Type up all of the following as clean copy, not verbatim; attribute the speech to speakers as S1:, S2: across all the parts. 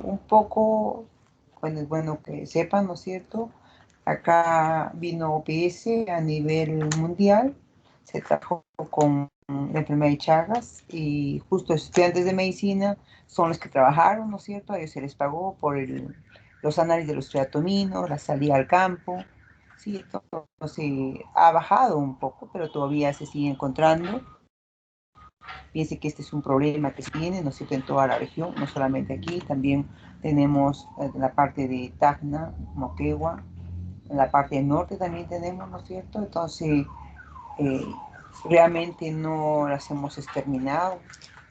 S1: un poco, bueno, es bueno que sepan, ¿no es cierto? Acá vino OPS a nivel mundial, se trabajó con la enfermedad de Chagas y justo estudiantes de medicina son los que trabajaron, ¿no es cierto? A ellos se les pagó por los análisis de los creatoninos, la salida al campo, sí, entonces ha bajado un poco, pero todavía se sigue encontrando. Piense que este es un problema que se tiene, ¿no es cierto?, en toda la región, no solamente aquí, también tenemos la parte de Tacna, Moquegua, en la parte del norte también tenemos, ¿no es cierto? Entonces, eh, realmente no las hemos exterminado,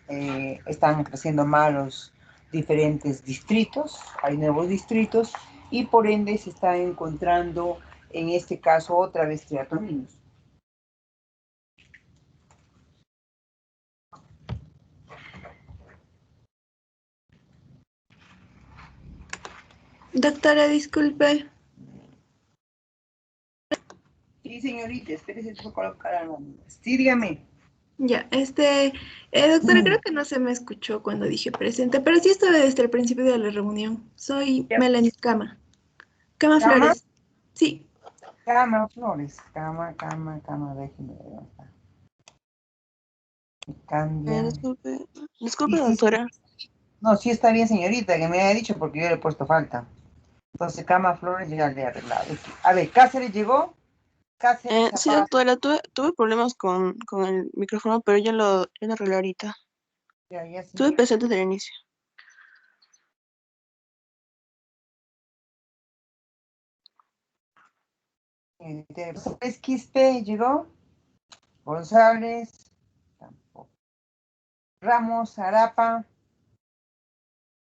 S1: están creciendo más los diferentes distritos, hay nuevos distritos, y por ende se está encontrando, en este caso, otra vez triatoninos.
S2: Doctora, disculpe.
S1: Sí, señorita, espérese, tengo que colocar algo. Sí, dígame.
S2: Ya, doctora, creo que no se me escuchó cuando dije presente, pero sí estuve desde el principio de la reunión. Soy
S1: Ya.
S2: Melanie Cama. Cama
S1: Cama,
S2: Flores. Sí.
S1: cama, Flores, cama, déjeme ver. Cambia.
S3: Disculpe,
S1: Sí,
S3: disculpe,
S1: sí, sí.
S3: doctora.
S1: No, sí está bien, señorita, que me haya dicho porque yo le he puesto falta. Entonces, cama, Flores, ya le he arreglado. A ver, Cáceres llegó. Cáceres
S3: Sí,
S1: apaga.
S3: doctora, tuve problemas con el micrófono, pero ya lo arreglé ahorita.
S1: Ya, sí.
S3: Estuve presente desde el inicio.
S1: Quispe llegó. González, tampoco. Ramos, Arapa.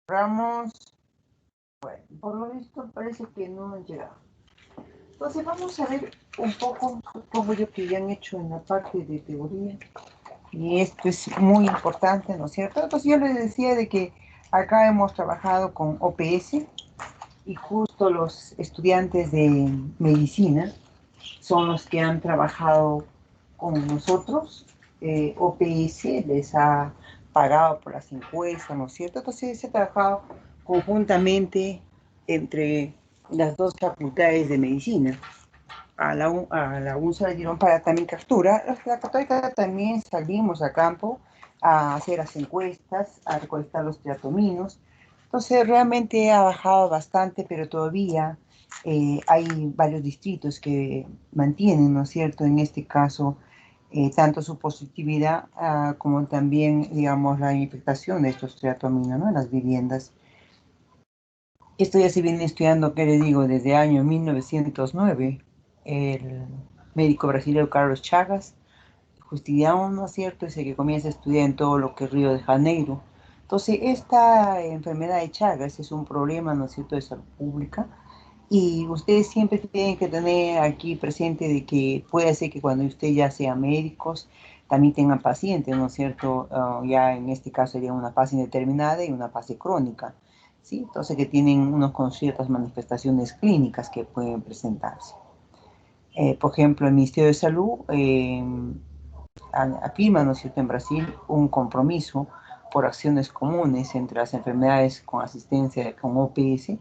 S1: Ramos. Bueno, por lo visto parece que no han llegado. Entonces vamos a ver un poco cómo yo que ya han hecho en la parte de teoría. Y esto es muy importante, ¿no es cierto? Entonces yo les decía de que acá hemos trabajado con OPS y justo los estudiantes de medicina son los que han trabajado con nosotros. OPS les ha pagado por las encuestas, ¿no es cierto? Entonces se ha trabajado conjuntamente entre las dos facultades de medicina. A la UNSA le dieron para también captura. La Católica también salimos a campo a hacer las encuestas, a recolectar los triatominos. Entonces realmente ha bajado bastante, pero todavía hay varios distritos que mantienen, ¿no es cierto?, en este caso, tanto su positividad como también, digamos, la infectación de estos triatominos, ¿no?, en las viviendas. Esto ya se viene estudiando, ¿qué le digo?, desde el año 1909. El médico brasileño Carlos Chagas, Justiniano, ¿no es cierto?, es el que comienza a estudiar en todo lo que es Río de Janeiro. Entonces, esta enfermedad de Chagas es un problema, ¿no es cierto?, de salud pública. Y ustedes siempre tienen que tener aquí presente de que puede ser que cuando ustedes ya sean médicos, también tengan pacientes, ¿no es cierto? Ya en este caso sería una fase indeterminada y una fase crónica, ¿sí? Entonces que tienen unos con ciertas manifestaciones clínicas que pueden presentarse. Por ejemplo, el Ministerio de Salud afirma, ¿no es cierto?, en Brasil un compromiso por acciones comunes entre las enfermedades con asistencia con OPS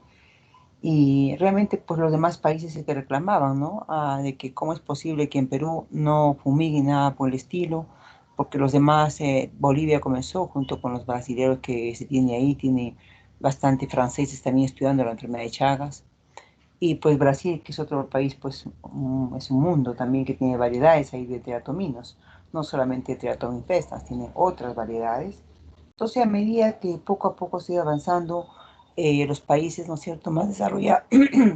S1: y realmente pues los demás países se que reclamaban, ¿no? De que cómo es posible que en Perú no fumiguen nada por el estilo, porque los demás, Bolivia comenzó junto con los brasileños que se tiene ahí, tiene bastante franceses también estudiando la enfermedad de Chagas. Y pues Brasil, que es otro país, pues es un mundo también que tiene variedades ahí de triatominos, no solamente triatom infestans, tiene otras variedades. Entonces, a medida que poco a poco sigue avanzando, los países, ¿no es cierto?, más desarrollados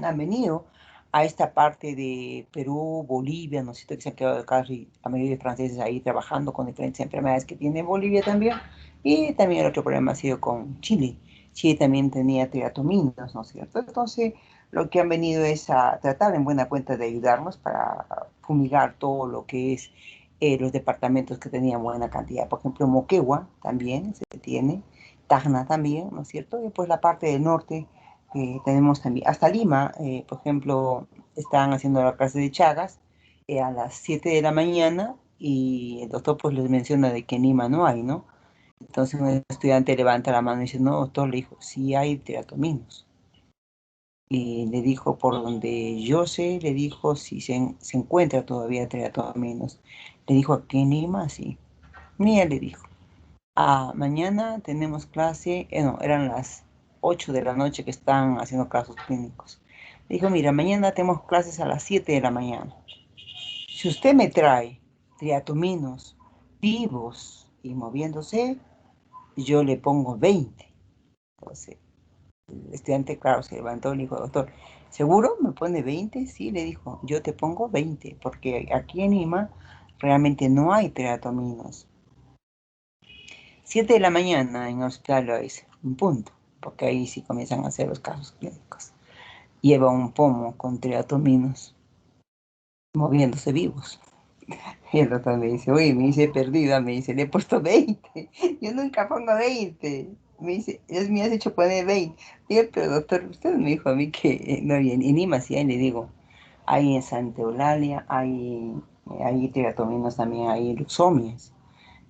S1: han venido a esta parte de Perú, Bolivia, ¿no es cierto?, que se han quedado casi la mayoría de franceses ahí trabajando con diferentes enfermedades que tiene Bolivia también. Y también el otro problema ha sido con Chile. Chile también tenía triatominos, ¿no es cierto? Entonces, lo que han venido es a tratar en buena cuenta de ayudarnos para fumigar todo lo que es los departamentos que tenían buena cantidad. Por ejemplo, Moquegua también se tiene, Tacna también, ¿no es cierto? Y pues la parte del norte tenemos también, hasta Lima, por ejemplo, están haciendo la clase de Chagas a las 7 de la mañana y el doctor pues les menciona de que en Lima no hay, ¿no?
S4: Entonces un estudiante levanta la mano y dice, no, doctor, le dijo, sí hay triatominos. Y le dijo, por donde yo sé, le dijo, si se encuentra todavía triatominos. Le dijo, aquí en Lima, sí. Mira, le dijo, mañana tenemos clase, no, eran las 8 de la noche que están haciendo casos clínicos. Le dijo, mira, mañana tenemos clases a las 7 de la mañana. Si usted me trae triatominos vivos y moviéndose, yo le pongo 20. Entonces, el estudiante, claro, se levantó y le dijo, doctor, ¿seguro me pone 20? Sí, le dijo, yo te pongo 20, porque aquí en Lima realmente no hay triatominos. 7 de la mañana en Hospital Lois, un punto, porque ahí sí comienzan a hacer los casos clínicos. Lleva un pomo con triatominos moviéndose vivos. Y el doctor me dice, oye, me dice perdida, me dice, le he puesto 20. Yo nunca pongo 20. Me dice, es me has hecho poner 20. Digo, pero doctor, usted me dijo a mí que no había en Lima, sí, ahí le digo, hay en Santa Eulalia, hay triatominos también, hay luxomias.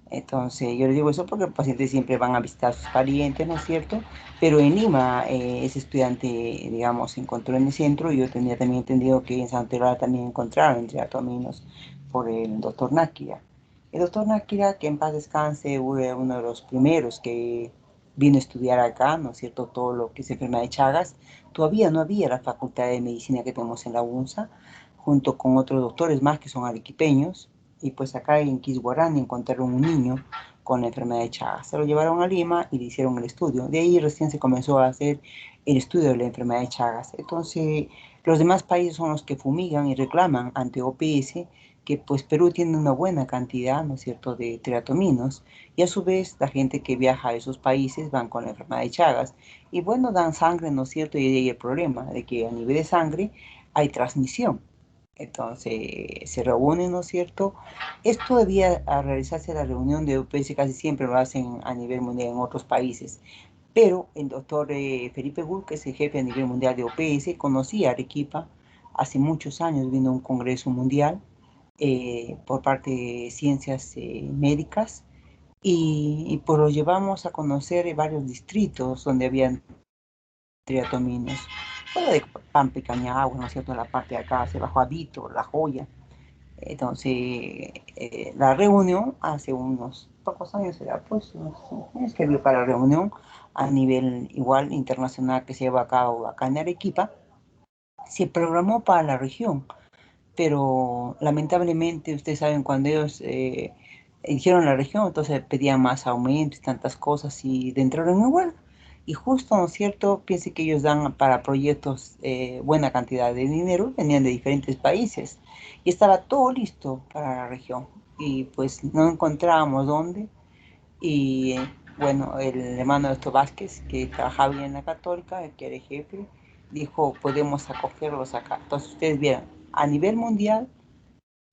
S4: Entonces, yo le digo eso porque los pacientes siempre van a visitar a sus parientes, ¿no es cierto? Pero en Lima, ese estudiante, digamos, se encontró en el centro y yo tenía también entendido que en Santa Eulalia también encontraron triatominos por el doctor Náquira. El doctor Náquira, que en paz descanse, fue uno de los primeros que vino a estudiar acá, ¿no es cierto?, todo lo que es enfermedad de Chagas. Todavía no había la facultad de medicina que tenemos en la UNSA, junto con otros doctores más que son arequipeños, y pues acá en Quisguarani encontraron un niño con la enfermedad de Chagas. Se lo llevaron a Lima y le hicieron el estudio. De ahí recién se comenzó a hacer el estudio de la enfermedad de Chagas. Entonces, los demás países son los que fumigan y reclaman ante OPS que pues Perú tiene una buena cantidad, ¿no es cierto?, de triatominos, y a su vez la gente que viaja a esos países van con la enfermedad de Chagas, y bueno, dan sangre, ¿no es cierto?, y hay el problema de que a nivel de sangre hay transmisión. Entonces se reúnen, ¿no es cierto? Esto debía realizarse la reunión de UPS, casi siempre lo hacen a nivel mundial en otros países, pero el doctor Felipe Bull, que es el jefe a nivel mundial de OPS, conocía a Arequipa, hace muchos años vino a un congreso mundial por parte de ciencias médicas y pues lo llevamos a conocer varios distritos donde habían triatominos. Fuera de Pampa y Cañagua, ¿no es cierto? La parte de acá se bajó a Vito, La Joya. Entonces, la reunión hace unos pocos años era pues, es que para la reunión a nivel igual internacional que se lleva a cabo acá en Arequipa, se programó para la región, pero lamentablemente ustedes saben cuando ellos hicieron la región, entonces pedían más aumentos y tantas cosas y entraron en huelga. Y justo, ¿no es cierto? Piense que ellos dan para proyectos buena cantidad de dinero, venían de diferentes países y estaba todo listo para la región y pues no encontrábamos dónde y bueno, el hermano de Esto Vázquez, que trabajaba bien en la Católica, el que era jefe, dijo, podemos acogerlos acá. Entonces ustedes vieron, a nivel mundial,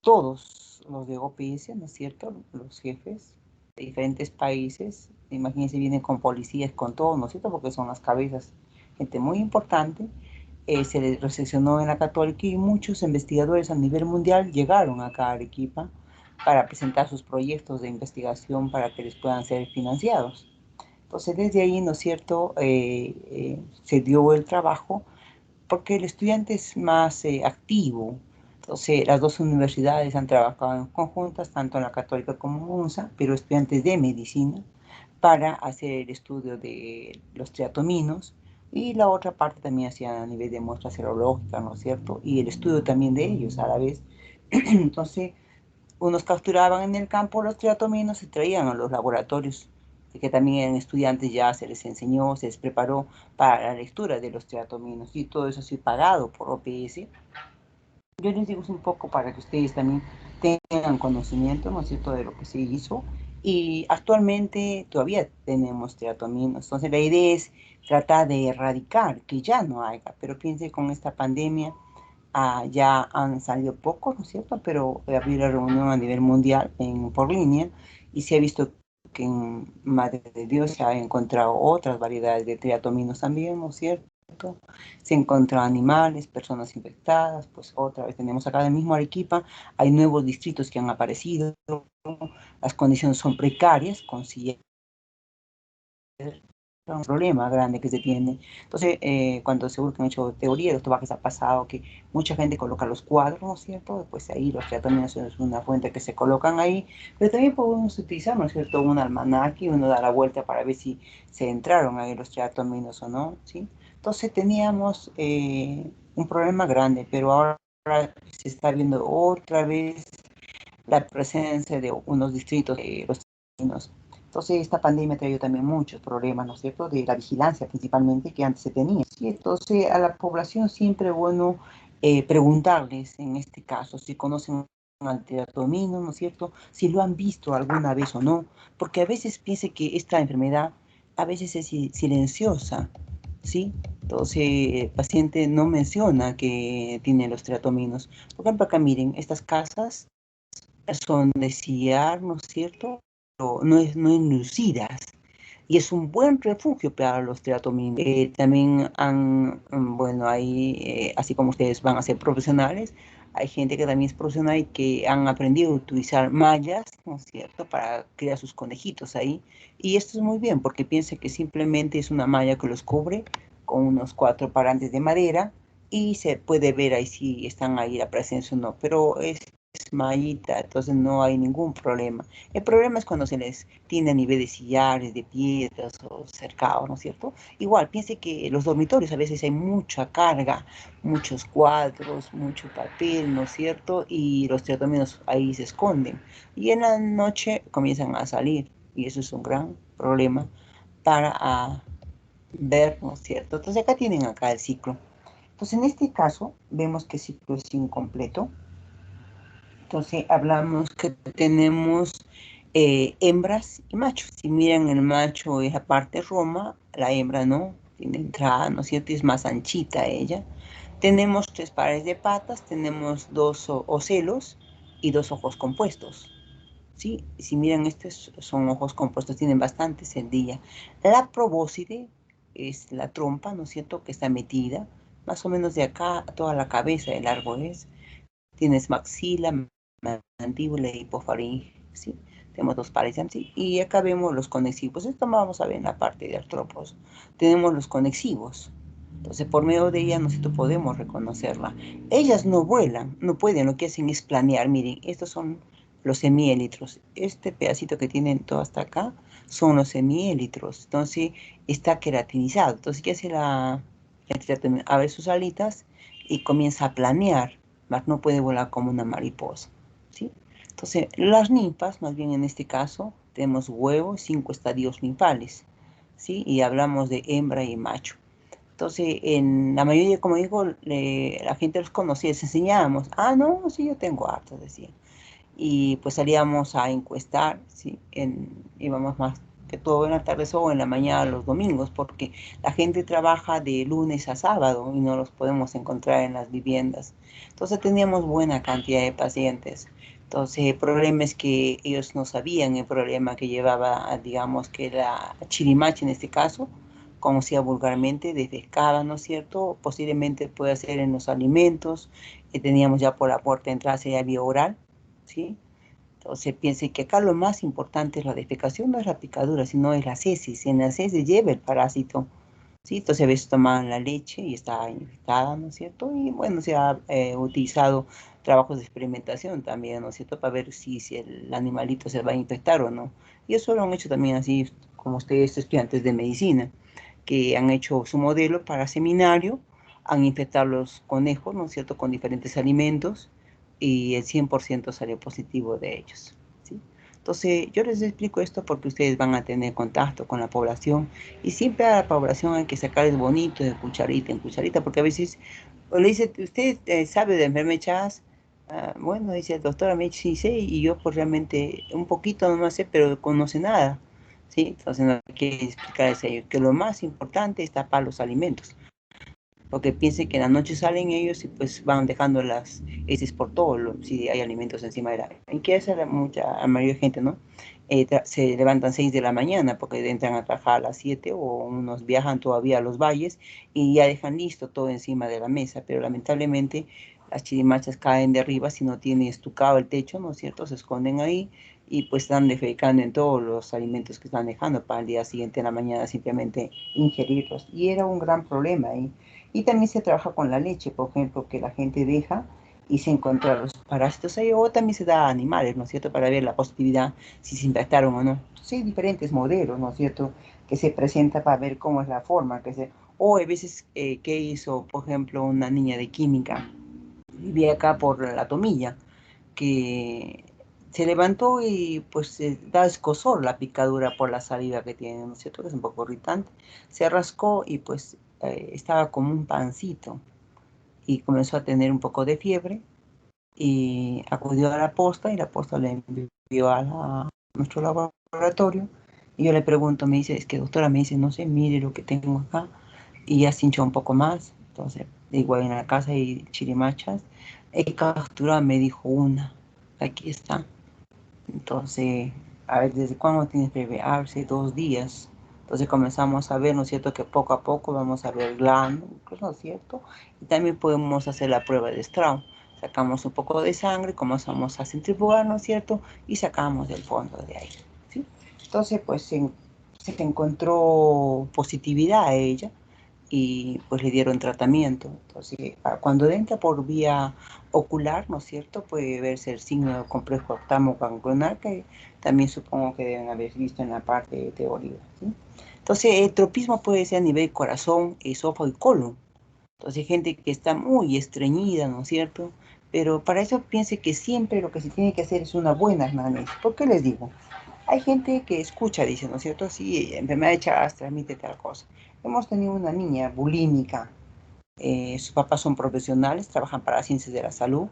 S4: todos los de OPS, ¿no es cierto? Los jefes de diferentes países, imagínense, vienen con policías, con todo, ¿no es cierto? Porque son las cabezas, gente muy importante. Se les recepcionó en la Católica y muchos investigadores a nivel mundial llegaron acá a Arequipa para presentar sus proyectos de investigación para que les puedan ser financiados. Entonces, desde ahí, ¿no es cierto?, se dio el trabajo porque el estudiante es más activo. Entonces, las dos universidades han trabajado en conjuntas, tanto en la Católica como en UNSA, pero estudiantes de medicina, para hacer el estudio de los triatominos, y la otra parte también hacía a nivel de muestras serológicas, ¿no es cierto? Y el estudio también de ellos a la vez. Entonces, unos capturaban en el campo los triatominos y traían a los laboratorios, que también eran estudiantes, ya se les enseñó, se les preparó para la lectura de los triatominos, y todo eso sí pagado por OPS. Yo les digo un poco para que ustedes también tengan conocimiento, ¿no es cierto?, de lo que se hizo. Y actualmente todavía tenemos triatominos. Entonces la idea es tratar de erradicar, que ya no haya. Pero piense, con esta pandemia ya han salido pocos, ¿no es cierto? Pero había la reunión a nivel mundial por línea y se ha visto que en Madre de Dios se han encontrado otras variedades de triatominos también, ¿no es cierto? Se encuentran animales, personas infectadas, pues otra vez tenemos acá del mismo Arequipa, hay nuevos distritos que han aparecido, las condiciones son precarias, con sillas un problema grande que se tiene. Entonces, cuando seguro que han hecho teoría, los tobajes ha pasado que mucha gente coloca los cuadros, ¿no es cierto? Después ahí los tratamientos es una fuente que se colocan ahí, pero también podemos utilizar, ¿no es cierto?, un almanaque y uno da la vuelta para ver si se entraron ahí los triatominos o no, ¿sí? Entonces teníamos un problema grande, pero ahora se está viendo otra vez la presencia de unos distritos de los triatominos. Entonces, esta pandemia ha traído también muchos problemas, ¿no es cierto?, de la vigilancia principalmente que antes se tenía. ¿Sí? Entonces, a la población siempre es bueno preguntarles, en este caso, si conocen al triatomino, ¿no es cierto?, si lo han visto alguna vez o no, porque a veces piense que esta enfermedad a veces es silenciosa, ¿sí? Entonces, el paciente no menciona que tiene los triatominos. Por ejemplo, acá miren, estas casas son de sillar, ¿no es cierto?, no enlucidas, y es un buen refugio para los triatominos. También han, bueno, ahí, así como ustedes van a ser profesionales, hay gente que también es profesional y que han aprendido a utilizar mallas, ¿no es cierto?, para criar sus conejitos ahí. Y esto es muy bien, porque piensen que simplemente es una malla que los cubre con unos 4 parantes de madera y se puede ver ahí si están ahí la presencia o no, pero es mallita, entonces no hay ningún problema. El problema es cuando se les tiene a nivel de sillares, de piedras o cercados, ¿no es cierto? Igual, piense que los dormitorios a veces hay mucha carga, muchos cuadros, mucho papel, ¿no es cierto? Y los triatominos ahí se esconden. Y en la noche comienzan a salir, y eso es un gran problema para ver, ¿no es cierto? Entonces acá tienen acá el ciclo. Entonces en este caso vemos que el ciclo es incompleto. Entonces hablamos que tenemos hembras y machos. Si miran, el macho es la parte roma, la hembra no, tiene entrada, ¿no es cierto? Es más anchita ella. Tenemos 3 pares de patas, tenemos 2 ocelos y 2 ojos compuestos. ¿Sí? Si miran, estos son ojos compuestos, tienen bastante celdilla. La probóscide es la trompa, ¿no es cierto?, que está metida, más o menos de acá a toda la cabeza del árbol es. Tienes maxila, mandíbula y hipofaringe, ¿sí? Tenemos 2 pares ¿sí? Y acá vemos los conexivos. Esto vamos a ver en la parte de artrópodos. Tenemos los conexivos. Entonces, por medio de ellas nosotros podemos reconocerla. Ellas no vuelan, no pueden, lo que hacen es planear. Miren, estos son los semiélitros. Este pedacito que tienen todo hasta acá son los semiélitros. Entonces, está queratinizado. Entonces, ¿qué hace abre sus alitas y comienza a planear, mas no puede volar como una mariposa, ¿sí? Entonces, las ninfas, más bien en este caso, tenemos huevos, 5 estadios ninfales, ¿sí? Y hablamos de hembra y macho. Entonces, en la mayoría, como digo, la gente los conocía, les enseñábamos. Ah, no, sí, yo tengo hartos, decían. Y pues salíamos a encuestar, ¿sí? Íbamos más que todo en la tarde o en la mañana los domingos, porque la gente trabaja de lunes a sábado y no los podemos encontrar en las viviendas. Entonces teníamos buena cantidad de pacientes. Entonces el problema es que ellos no sabían el problema que llevaba, digamos, que la chirimacha en este caso, como decía vulgarmente, desde ¿no es cierto? Posiblemente puede ser en los alimentos, teníamos ya por la puerta de entrada, sería vía oral, ¿sí? Entonces piense que acá lo más importante es la defecación, no es la picadura, sino es las heces. En las heces lleva el parásito, ¿sí? Entonces a veces toman la leche y está infectada, ¿no es cierto? Y bueno, se ha utilizado trabajos de experimentación también, ¿no es cierto? Para ver si el animalito se va a infectar o no. Y eso lo han hecho también así, como ustedes, estudiantes de medicina, que han hecho su modelo para seminario, han infectado los conejos, ¿no es cierto?, con diferentes alimentos, y el 100% salió positivo de ellos, ¿sí? Entonces, yo les explico esto porque ustedes van a tener contacto con la población y siempre a la población hay que sacarles bonito de cucharita en cucharita, porque a veces le dice, ¿usted sabe de enfermedades? Bueno, dice el doctor, me sí sé, y yo pues realmente un poquito nomás sé, pero no conoce nada, ¿sí? Entonces no hay que explicarles a ellos que lo más importante es tapar los alimentos, porque piensen que en la noche salen ellos y pues van dejando las heces por todo, si hay alimentos encima de la... Y que esa la mayoría de gente, ¿no? Se levantan 6 de la mañana porque entran a trabajar a las 7 o unos viajan todavía a los valles y ya dejan listo todo encima de la mesa, pero lamentablemente las chirimachas caen de arriba si no tiene estucado el techo, ¿no es cierto? Se esconden ahí y pues están defecando en todos los alimentos que están dejando para el día siguiente en la mañana simplemente ingerirlos. Y era un gran problema ahí. Y también se trabaja con la leche, por ejemplo, que la gente deja y se encuentran los parásitos ahí, o también se da a animales, ¿no es cierto?, para ver la positividad, si se impactaron o no. Entonces hay diferentes modelos, ¿no es cierto?, que se presenta para ver cómo es la forma, o hay veces que hizo, por ejemplo, una niña de química, vivía acá por la Tomilla, que se levantó y pues se da escozor la picadura por la saliva que tiene, ¿no es cierto?, que es un poco irritante. Se rascó y pues estaba como un pancito y comenzó a tener un poco de fiebre y acudió a la posta y la posta le envió a nuestro laboratorio. Y yo le pregunto, me dice, es que doctora, me dice, no sé, mire lo que tengo acá. Y ya se hinchó un poco más. Entonces, igual en la casa hay chirimachas. He capturado, me dijo una. Aquí está. Entonces, a ver, ¿desde cuándo tienes bebé? Hace 2 días. Entonces comenzamos a ver, ¿no es cierto?, que poco a poco vamos a ver glándulos, ¿no es cierto? Y también podemos hacer la prueba de Straub. Sacamos un poco de sangre, comenzamos a centrifugar, ¿no es cierto? Y sacamos el fondo de ahí, ¿sí? Entonces, pues se encontró positividad a ella y pues le dieron tratamiento. Entonces, cuando entra por vía ocular, ¿no es cierto?, puede verse el signo del complejo octamo-ganglionar, que también supongo que deben haber visto en la parte de teoría, ¿sí? Entonces, el tropismo puede ser a nivel corazón, esófago y colon. Entonces, hay gente que está muy estreñida, ¿no es cierto? Pero para eso piense que siempre lo que se tiene que hacer es una buena anamnesis. ¿Por qué les digo? Hay gente que escucha, dice, ¿no es cierto? Sí, enfermedad de Chagas transmite tal cosa. Hemos tenido una niña bulímica, sus papás son profesionales, trabajan para ciencias de la salud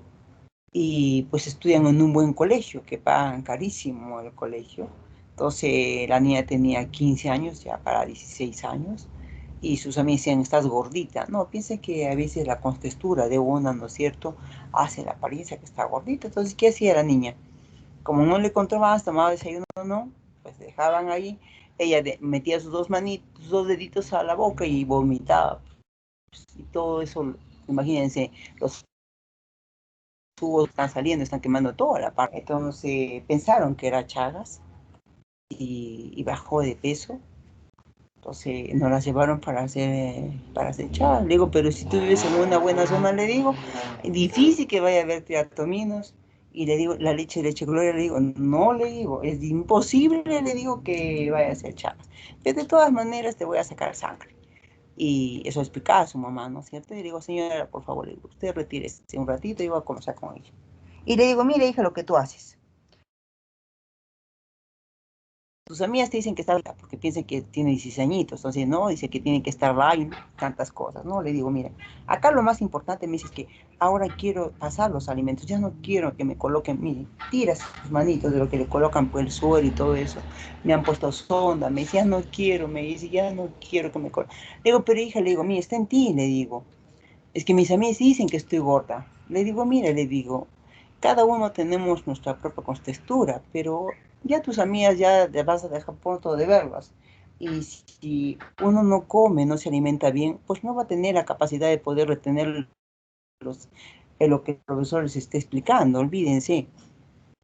S4: y pues estudian en un buen colegio, que pagan carísimo el colegio. Entonces la niña tenía 15 años, ya para 16 años, y sus amigos decían, estás gordita. No, piensen que a veces la contextura de una, ¿no es cierto?, hace la apariencia que está gordita. Entonces, ¿qué hacía la niña? Como no le controlaban, tomaba desayuno o no, pues dejaban ahí. Ella metía sus dos manitos, sus dos deditos a la boca y vomitaba. Y todo eso, imagínense, los tubos están saliendo, están quemando toda la parte. Entonces pensaron que era Chagas y bajó de peso. Entonces nos las llevaron para hacer Chagas. Le digo, pero si tú vives en una buena zona, le digo, difícil que vaya a haber triatominos. Y le digo, la leche Gloria, le digo, no, le digo, es imposible, le digo, que vaya a ser Chagas. Pero de todas maneras te voy a sacar sangre. Y eso explicaba a su mamá, ¿no es cierto? Y le digo, señora, por favor, le digo, usted retírese un ratito y voy a conversar con ella. Y le digo, mire, hija, lo que tú haces. Tus amigas te dicen que está bien porque piensan que tiene 16 añitos. Entonces, no, dice que tiene que estar bien, tantas cosas, ¿no? Le digo, mira, acá lo más importante me dice es que ahora quiero pasar los alimentos, ya no quiero que me coloquen, mire, tiras sus manitos de lo que le colocan por el suelo y todo eso. Me han puesto sonda, me dice, ya no quiero, me dice, ya no quiero que me coloquen. Le digo, pero hija, le digo, mira, está en ti, le digo. Es que mis amigas dicen que estoy gorda. Le digo, mira, le digo, cada uno tenemos nuestra propia contextura, pero ya tus amigas ya te vas a dejar pronto de verlas. Y si uno no come, no se alimenta bien, pues no va a tener la capacidad de poder retener los, lo que el profesor les esté explicando, olvídense.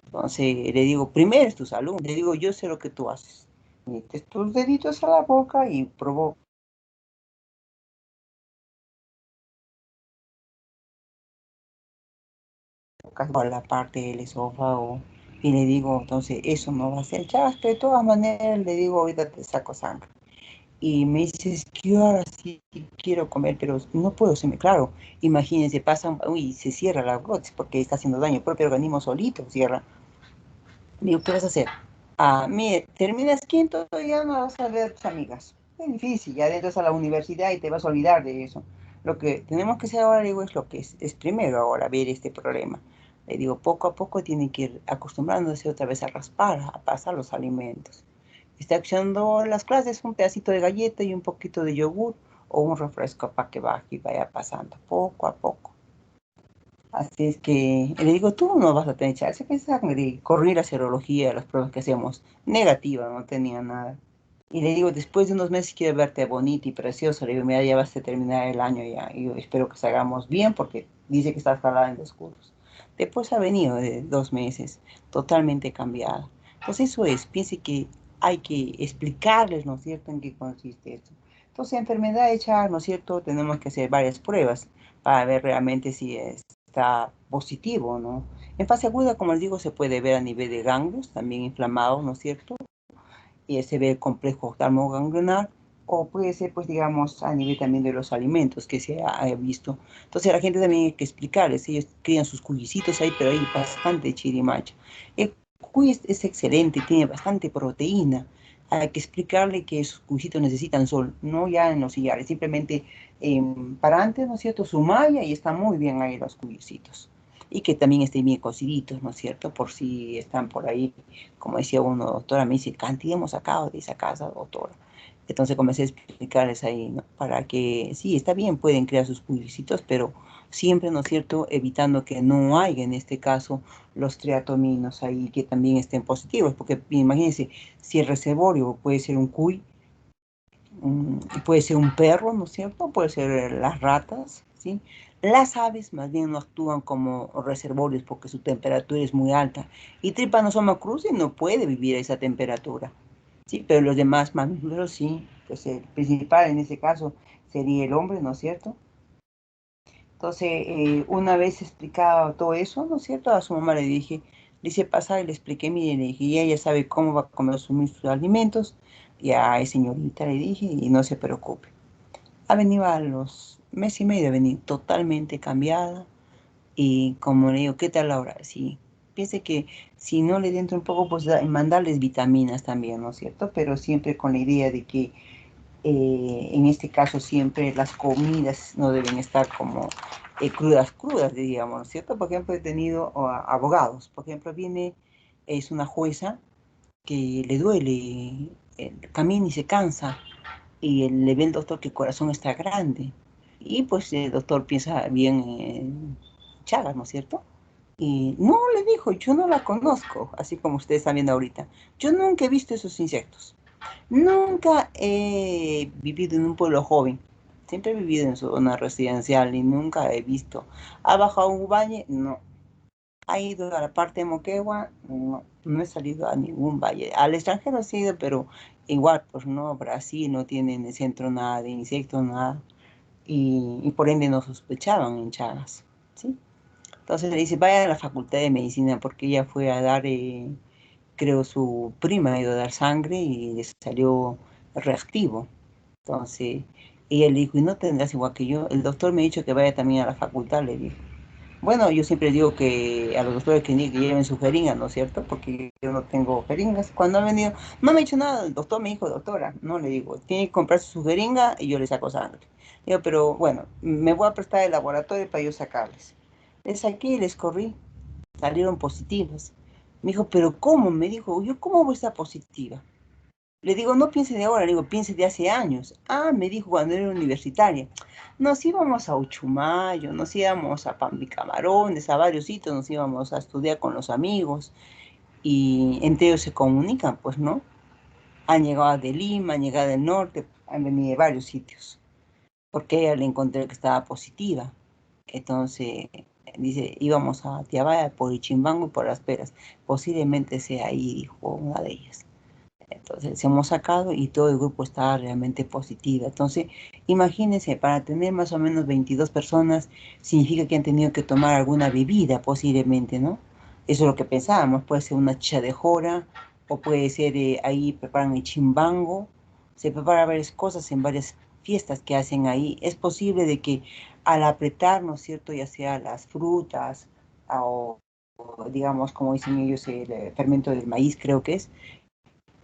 S4: Entonces le digo, primero es tu salud. Le digo, yo sé lo que tú haces. Metes tus deditos a la boca y provoca a la parte del esófago y le digo, entonces eso no va a ser chasque, de todas maneras le digo, ahorita te saco sangre. Y me dices que yo ahora sí quiero comer, pero no puedo, se me, claro, imagínense, pasa, uy, se cierra la glotis porque está haciendo daño, el propio organismo solito cierra. Digo, ¿qué vas a hacer? Mire, terminas quinto y ya no vas a ver a tus amigas. Es difícil, ya entras a la universidad y te vas a olvidar de eso. Lo que tenemos que hacer ahora, digo, es lo que es primero ahora ver este problema. Le digo, poco a poco tienen que ir acostumbrándose otra vez a raspar, a pasar los alimentos. Está accionando las clases, un pedacito de galleta y un poquito de yogur o un refresco para que baje y vaya pasando poco a poco. Así es que le digo, tú no vas a tener chance de sangre. Corrí la serología, las pruebas que hacemos, negativa, no tenía nada. Y le digo, después de unos meses quiero verte bonita y preciosa. Le digo, mira, ya vas a terminar el año ya. Y yo espero que salgamos bien porque dice que estás jalada en los cursos. Después ha venido de 2 meses, totalmente cambiada. Entonces eso es, piense que hay que explicarles, ¿no es cierto?, en qué consiste esto. Entonces, enfermedad de Chagas, ¿no es cierto?, tenemos que hacer varias pruebas para ver realmente si está positivo, ¿no? En fase aguda, como les digo, se puede ver a nivel de ganglios, también inflamados, ¿no es cierto?, y se ve el complejo oftalmoganglionar, o puede ser, pues, digamos, a nivel también de los alimentos que se ha visto. Entonces, a la gente también hay que explicarles, ellos crían sus cuyicitos ahí, pero hay bastante chirimacha. El cuy es excelente, tiene bastante proteína. Hay que explicarle que sus cuyicitos necesitan sol, no ya en los sillares, simplemente para antes, ¿no es cierto?, su malla, y está muy bien ahí los cuyicitos. Y que también estén bien cociditos, ¿no es cierto?, por si están por ahí, como decía uno, doctora, me dice, cantidad hemos sacado de esa casa, doctora. Entonces comencé a explicarles ahí, ¿no?, para que, sí, está bien, pueden crear sus pulguicitos, pero siempre, ¿no es cierto?, evitando que no haya, en este caso, los triatominos ahí que también estén positivos, porque imagínense, si el reservorio puede ser un cuy, puede ser un perro, ¿no es cierto?, puede ser las ratas, ¿sí? Las aves más bien no actúan como reservorios porque su temperatura es muy alta. Y Trypanosoma cruzi no puede vivir a esa temperatura, ¿sí? Pero los demás mamíferos sí. Pues el principal en ese caso sería el hombre, ¿no es cierto? Entonces, una vez explicado todo eso, ¿no es cierto?, a su mamá le hice pasar y le expliqué, mire, le dije, y ella sabe cómo va a consumir sus alimentos. Ya, señorita, le dije, y no se preocupe. Ha venido a los mes y medio, ha venido totalmente cambiada. Y como le digo, ¿qué tal ahora? Sí, piense que si no le dentro un poco, pues mandarles vitaminas también, ¿no es cierto? Pero siempre con la idea de que en este caso siempre las comidas no deben estar como crudas, digamos, ¿no es cierto? Por ejemplo, he tenido abogados, por ejemplo, es una jueza que le duele, camina y se cansa, y le ve el doctor que el corazón está grande, y pues el doctor piensa bien en Chagas, ¿no es cierto? Y no, le dijo, yo no la conozco, así como ustedes están viendo ahorita. Yo nunca he visto esos insectos. Nunca he vivido en un pueblo joven. Siempre he vivido en zona residencial y nunca he visto. ¿Ha bajado un valle? No. ¿Ha ido a la parte de Moquegua? No. No he salido a ningún valle. Al extranjero sí he ido, pero igual, pues no, Brasil no tiene en el centro nada de insectos, nada. Y por ende no sospechaban en Chagas, ¿sí? Entonces le dice, vaya a la Facultad de Medicina, porque ella fue a dar, creo su prima ha ido a dar sangre y le salió reactivo. Entonces ella le dijo, ¿y no tendrás igual que yo? El doctor me ha dicho que vaya también a la facultad, le dijo. Bueno, yo siempre digo que a los doctores que lleven su jeringa, ¿no es cierto? Porque yo no tengo jeringas. Cuando han venido, no me ha dicho nada, el doctor me dijo, doctora, no le digo, tiene que comprarse su jeringa y yo le saco sangre. Digo, pero bueno, me voy a prestar el laboratorio para yo sacarles. Les saqué y les corrí, salieron positivas. Me dijo, pero ¿cómo? Me dijo, yo, ¿cómo voy a estar positiva? Le digo, no piense de ahora, le digo, piense de hace años. Ah, me dijo cuando era universitaria. Nos íbamos a Uchumayo, nos íbamos a Pambicamarones, a varios sitios, nos íbamos a estudiar con los amigos. Y entre ellos se comunican, pues, ¿no? Han llegado de Lima, han llegado del norte, han venido de varios sitios. Porque a ella le encontré que estaba positiva. Entonces, dice, íbamos a Tiabaya por Ichimbango y por Las Peras. Posiblemente sea ahí, dijo una de ellas. Entonces, se hemos sacado y todo el grupo estaba realmente positivo. Entonces, imagínense, para tener más o menos 22 personas, significa que han tenido que tomar alguna bebida posiblemente, ¿no? Eso es lo que pensábamos. Puede ser una chicha de jora, o puede ser, ahí preparan el chimbango. Se preparan varias cosas en varias fiestas que hacen ahí. Es posible de que al apretar, ¿no es cierto?, ya sea las frutas o digamos, como dicen ellos, el fermento del maíz, creo que es.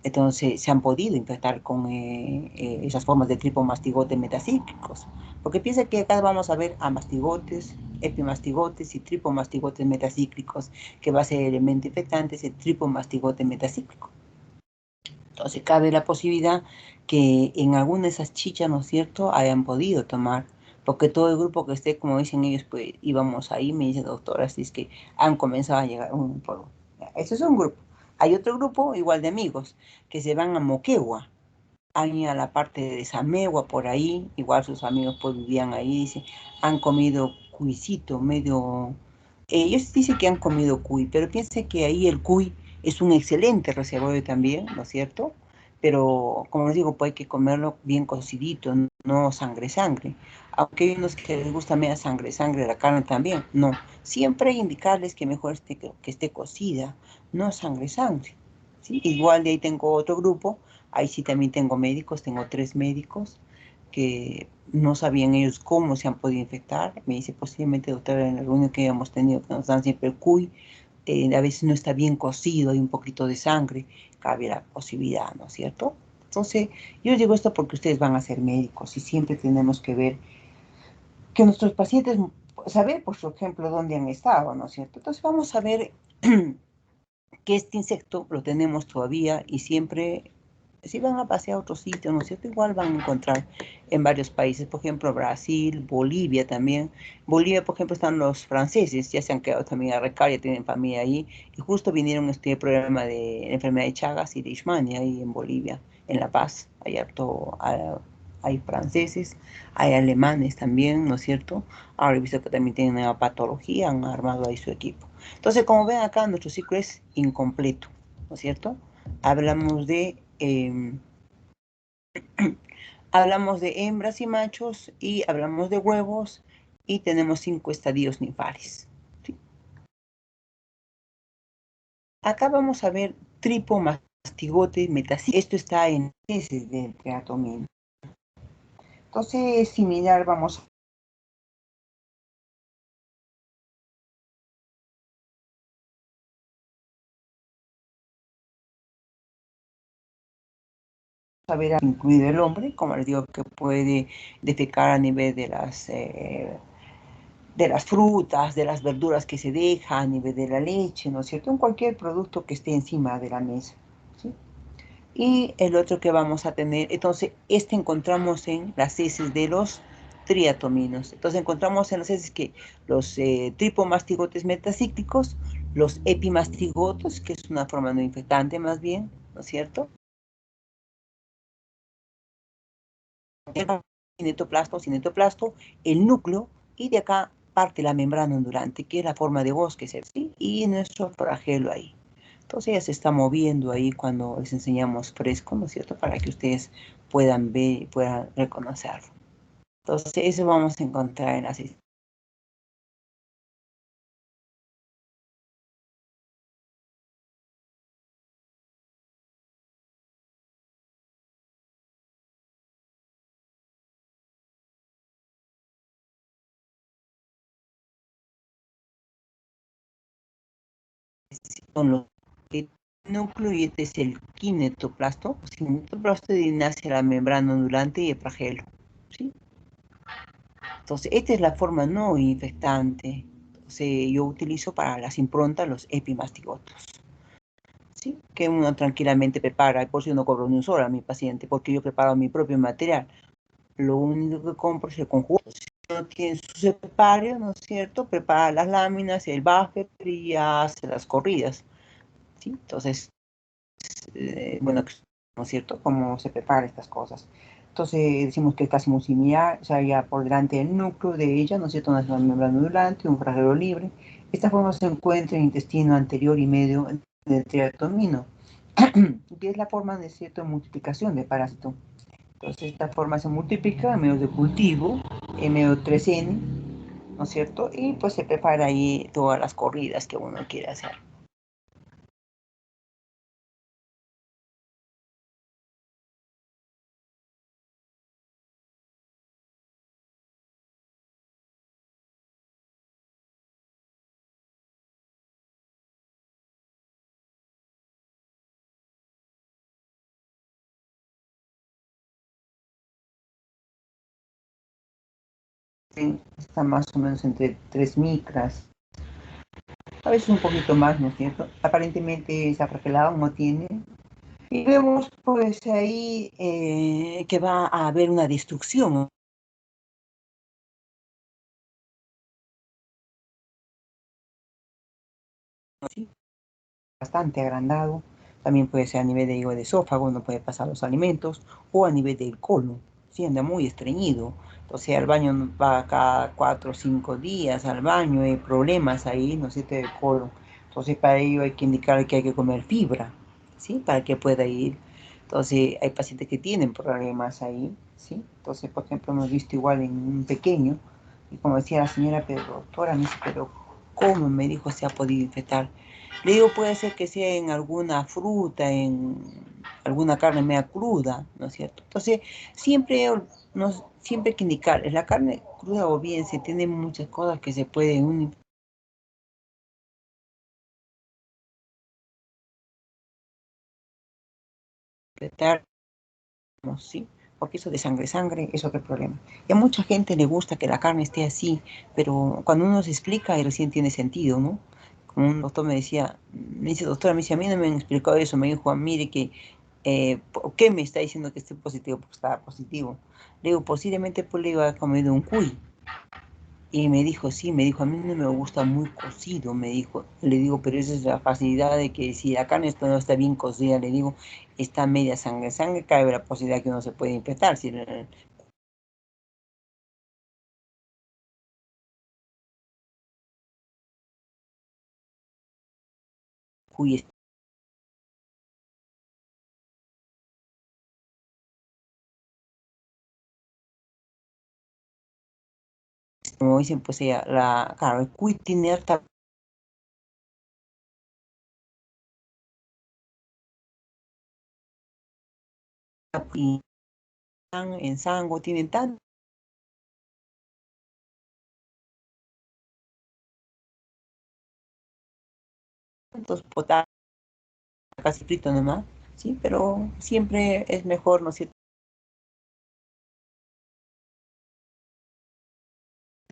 S4: Entonces se han podido infectar con esas formas de tripomastigote metacíclicos. Porque piensa que acá vamos a ver amastigotes, epimastigotes y tripomastigotes metacíclicos, que va a ser el elemento infectante, ese tripomastigote metacíclico. Entonces cabe la posibilidad que en alguna de esas chichas, ¿no es cierto?, hayan podido tomar, porque todo el grupo que esté, como dicen ellos, pues íbamos ahí, me dice doctora, así es que han comenzado a llegar un poco. Ese es un grupo. Hay otro grupo, igual de amigos, que se van a Moquegua, han ido a la parte de Samegua, por ahí, igual sus amigos pues vivían ahí, dice, han comido cuisito, medio... ellos dicen que han comido cuy, pero piensen que ahí el cuy Es un excelente reservorio también, ¿no es cierto? Pero, como les digo, pues hay que comerlo bien cocidito, no sangre. Aunque hay unos que les gusta media sangre la carne también. No, siempre indicarles que mejor que esté cocida, no sangre. ¿Sí? Igual de ahí tengo otro grupo, ahí sí también tengo médicos, tengo 3 médicos que no sabían ellos cómo se han podido infectar. Me dice, posiblemente, doctora, en la reunión que hemos tenido, que nos dan siempre el cuy, a veces no está bien cocido, hay un poquito de sangre, cabe la posibilidad, ¿no es cierto? Entonces, yo digo esto porque ustedes van a ser médicos y siempre tenemos que ver que nuestros pacientes, saber, por ejemplo, dónde han estado, ¿no es cierto? Entonces, vamos a ver que este insecto lo tenemos todavía y siempre, si van a pasear a otro sitio, ¿no es cierto? Igual van a encontrar en varios países, por ejemplo, Brasil, Bolivia también. Bolivia, por ejemplo, están los franceses, ya se han quedado también a recar, ya tienen familia ahí, y justo vinieron este problema de la enfermedad de Chagas y de Leishmania ahí en Bolivia, en La Paz. Hay franceses, hay alemanes también, ¿no es cierto? Ahora he visto que también tienen una patología, han armado ahí su equipo. Entonces, como ven acá, nuestro ciclo es incompleto, ¿no es cierto? Hablamos de, hablamos de hembras y machos y hablamos de huevos y tenemos 5 estadios ninfales. ¿Sí? Acá vamos a ver tripomastigote metacíclico. Esto está en heces del triatomino. Entonces, similar, vamos a ver, incluido el hombre, como les digo, que puede defecar a nivel de las frutas, de las verduras que se deja, a nivel de la leche, ¿no es cierto? En cualquier producto que esté encima de la mesa, ¿sí? Y el otro que vamos a tener, entonces, encontramos en las heces de los triatominos. Entonces, encontramos en las heces que los tripomastigotes metacíclicos, los epimastigotos, que es una forma no infectante más bien, ¿no es cierto? Cinetoplasto, el núcleo, y de acá parte la membrana ondulante, que es la forma de bosque, ¿sí? Y nuestro flagelo ahí. Entonces ya se está moviendo ahí cuando les enseñamos fresco, ¿no es cierto? Para que ustedes puedan ver y puedan reconocerlo. Entonces eso vamos a encontrar en las con los núcleo y este es el kinetoplasto. Kinetoplasto nace la membrana ondulante y el flagelo, ¿sí? Entonces, esta es la forma no infectante. Entonces, yo utilizo para las improntas los epimastigotos, ¿sí? Que uno tranquilamente prepara, y por si no cobro ni un solo a mi paciente, porque yo preparo mi propio material. Lo único que compro es el conjunto. Si uno tiene su separario, ¿no es cierto? Prepara las láminas, el buffer y hace las corridas, ¿sí? Entonces, bueno, ¿no es cierto? Cómo se prepara estas cosas. Entonces decimos que es casi muy similar, o sea, ya por delante del núcleo de ella, ¿no es cierto? Una membrana ondulante, un flagelo libre. Esta forma se encuentra en el intestino anterior y medio del triatomino, que es la forma, ¿no es cierto?, de multiplicación de parásito. Entonces esta forma se multiplica en medios de cultivo, en medio 3N, ¿no es cierto? Y pues se prepara ahí todas las corridas que uno quiere hacer. Está más o menos entre 3 micras, a veces un poquito más, ¿no es cierto? Aparentemente esa fragelada no tiene. Y vemos pues ahí que va a haber una destrucción, ¿no? ¿Sí? Bastante agrandado. También puede ser a nivel de hígado de esófago, no puede pasar los alimentos, o a nivel del colon, ¿sí? Anda muy estreñido. Entonces al baño va cada 4 o 5 días al baño, hay problemas ahí, ¿no es cierto?, del colon. Entonces, para ello hay que indicar que hay que comer fibra, ¿sí? Para que pueda ir. Entonces, hay pacientes que tienen problemas ahí, ¿sí? Entonces, por ejemplo, hemos visto igual en un pequeño, y como decía la señora, pero doctora, me dice, pero ¿cómo? Me dijo, se ha podido infectar. Le digo, puede ser que sea en alguna fruta, en alguna carne media cruda, ¿no es cierto? Entonces, siempre, siempre hay que indicar, la carne cruda o bien se tiene muchas cosas que se pueden infectar, ¿no? ¿Sí? Porque eso de sangre es otro problema. Y a mucha gente le gusta que la carne esté así, pero cuando uno se explica y recién tiene sentido, ¿no? Como un doctor me decía, me dice, doctora, me dice, a mí no me han explicado eso, me dijo, mire que, ¿por qué me está diciendo que estoy positivo? Porque estaba positivo. Le digo, posiblemente pues le iba a comer un cuy. Y me dijo, sí, me dijo, a mí no me gusta muy cocido, me dijo. Le digo, pero esa es la facilidad de que si la carne no está bien cocida, le digo, está media sangre, cabe la posibilidad que uno se puede infectar. Si el cuy es, como dicen, pues ella, claro, el cuy tiene harta y en sangre, tienen tantos potasio, casi frito nomás, sí, pero siempre es mejor, ¿no es cierto?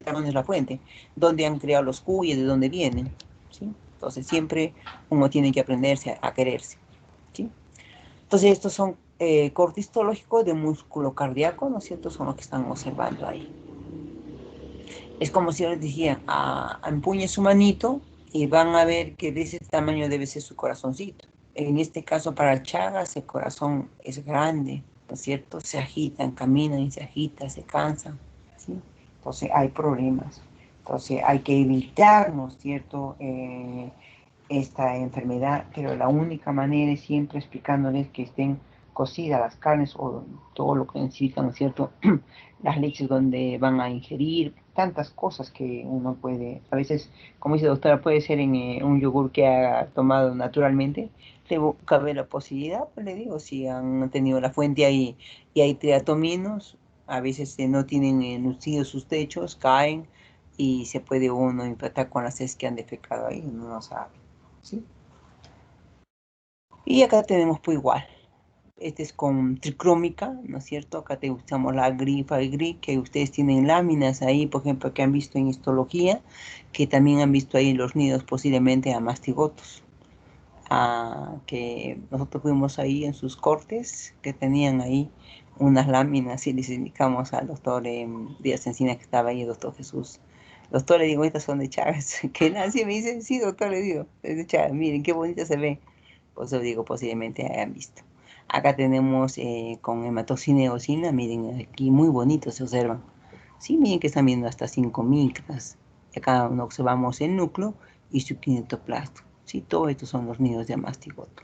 S4: ¿Dónde es la fuente? ¿Dónde han creado los cuyes? ¿De dónde vienen? ¿Sí? Entonces siempre uno tiene que aprenderse a quererse, ¿sí? Entonces estos son cortes histológicos de músculo cardíaco, ¿no es cierto? Son los que están observando ahí. Es como si yo les dijera, empuñe su manito y van a ver que de ese tamaño debe ser su corazoncito. En este caso para Chagas el corazón es grande, ¿no es cierto? Se agitan, caminan y se agitan, se cansan, ¿sí? Entonces hay problemas. Entonces hay que evitar, ¿no es cierto?, esta enfermedad, pero la única manera es siempre explicándoles que estén cocidas las carnes o todo lo que necesitan, ¿no es cierto? Las leches donde van a ingerir, tantas cosas que uno puede, a veces, como dice la doctora, puede ser en un yogur que ha tomado naturalmente, le cabe la posibilidad, pues le digo, si han tenido la fuente ahí y hay triatominos, a veces no tienen nutridos sus techos, caen y se puede uno infectar con las heces que han defecado ahí, uno no sabe. ¿Sí? Y acá tenemos pues igual, este es con tricrómica, ¿no es cierto? Acá te usamos la grifa y gris, que ustedes tienen láminas ahí, por ejemplo, que han visto en histología, que también han visto ahí los nidos posiblemente a mastigotos, que nosotros fuimos ahí en sus cortes, que tenían ahí unas láminas y les indicamos al doctor Díaz Encina que estaba ahí, el doctor Jesús. Doctor, le digo, estas son de Chagas. Que Nancy me dice, sí, doctor, le digo, es de Chagas, miren qué bonita se ve. Por eso digo, posiblemente hayan visto. Acá tenemos con hematocina y eosina, miren, aquí muy bonito se observan. Sí, miren que están viendo hasta 5 micras. Acá observamos el núcleo y su kinetoplasto. Sí, todos estos son los nidos de mastigoto.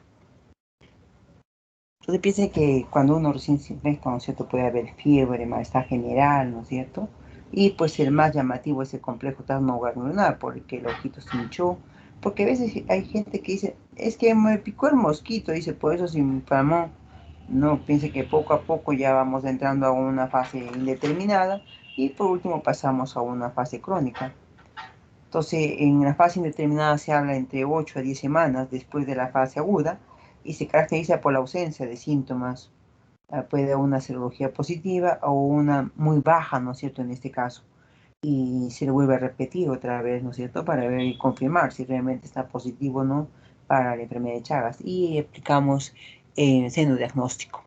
S4: Entonces piensen que cuando uno recién se infecta, ¿no es cierto?, puede haber fiebre, malestar general, ¿no es cierto? Y pues el más llamativo es el complejo termogranular, porque el ojito se hinchó. Porque a veces hay gente que dice, es que me picó el mosquito, dice, por eso se inflamó. No, piense que poco a poco ya vamos entrando a una fase indeterminada y por último pasamos a una fase crónica. Entonces, en la fase indeterminada se habla entre 8 a 10 semanas después de la fase aguda y se caracteriza por la ausencia de síntomas. Puede haber una serología positiva o una muy baja, ¿no es cierto?, en este caso. Y se le vuelve a repetir otra vez, ¿no es cierto?, para ver y confirmar si realmente está positivo o no para la enfermedad de Chagas. Y aplicamos seno diagnóstico,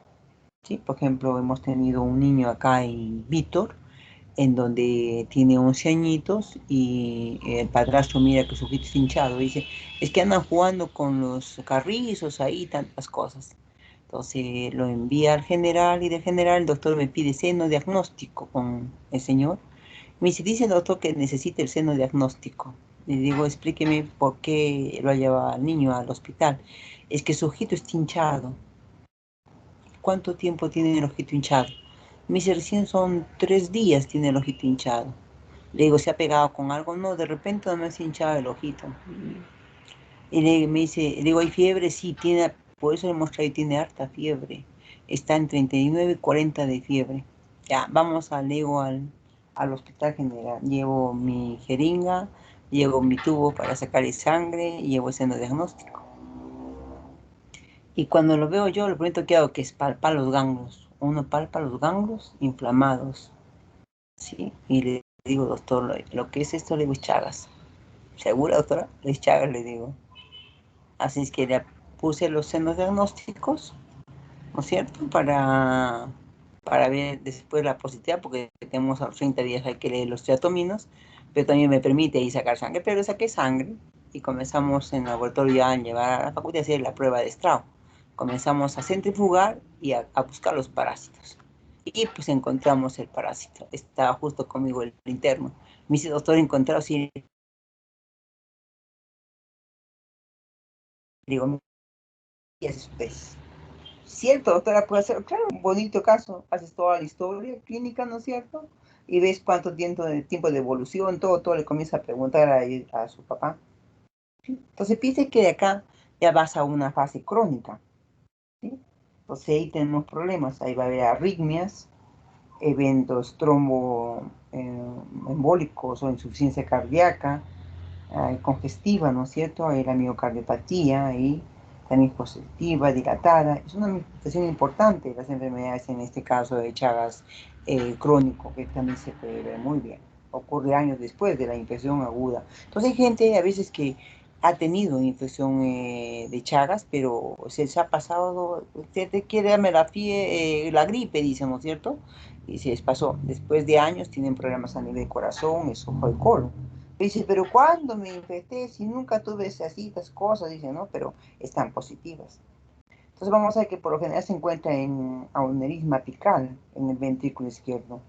S4: ¿sí? Por ejemplo, hemos tenido un niño acá en Víctor, en donde tiene 11 añitos y el padrastro mira que su ojito está hinchado. Dice, es que andan jugando con los carrizos ahí, tantas cosas. Entonces lo envía al general y del general el doctor me pide seno diagnóstico con el señor. Me dice el doctor que necesita el seno diagnóstico. Le digo, explíqueme por qué lo ha llevado al niño al hospital. Es que su ojito está hinchado. ¿Cuánto tiempo tiene el ojito hinchado? Me dice, recién son 3 días tiene el ojito hinchado. Le digo, ¿se ha pegado con algo? No, de repente no me ha hinchado el ojito. Y me dice, le digo, ¿hay fiebre? Sí, tiene, por eso le mostré y tiene harta fiebre. Está en 39 y 40 de fiebre. Ya, vamos le digo, al hospital general. Llevo mi jeringa, llevo mi tubo para sacarle sangre, llevo ese diagnóstico. Y cuando lo veo yo, lo primero que hago que es palpar los ganglios. Uno palpa los ganglios inflamados, ¿sí? Y le digo, doctor, lo que es esto, le digo, es Chagas. ¿Segura, doctora? Es Chagas, le digo. Así es que le puse los senos diagnósticos, ¿no es cierto? Para ver después la positividad, porque tenemos a los 30 días hay que leer los triatominos, pero también me permite ahí sacar sangre, pero saqué sangre y comenzamos en el laboratorio ya a llevar a la facultad a hacer la prueba de estrado. Comenzamos a centrifugar y a buscar los parásitos. Y pues encontramos el parásito. Estaba justo conmigo el interno. Me dice, doctor, encontrado, sí. Digo, ¿qué es usted? Cierto, doctora, puede hacer, claro, un bonito caso. Haces toda la historia clínica, ¿no es cierto? Y ves cuánto tiempo de evolución, todo le comienza a preguntar a su papá. ¿Sí? Entonces piense que de acá ya vas a una fase crónica. ¿Sí? Entonces ahí tenemos problemas, ahí va a haber arritmias, eventos tromboembólicos o insuficiencia cardíaca, congestiva, ¿no es cierto? Hay la miocardiopatía, ahí también congestiva, dilatada. Es una manifestación importante de las enfermedades, en este caso de Chagas crónico, que también se puede ver muy bien. Ocurre años después de la infección aguda. Entonces hay gente a veces que ha tenido una infección de Chagas, pero se ha pasado, usted quiere darme la gripe, dice, ¿no es cierto? Y se les pasó. Después de años tienen problemas a nivel corazón, esófago y colon. Dice, pero ¿cuándo me infecté? Si nunca tuve así, estas cosas, dice, ¿no? Pero están positivas. Entonces vamos a ver que por lo general se encuentra en aneurisma apical, en el ventrículo izquierdo.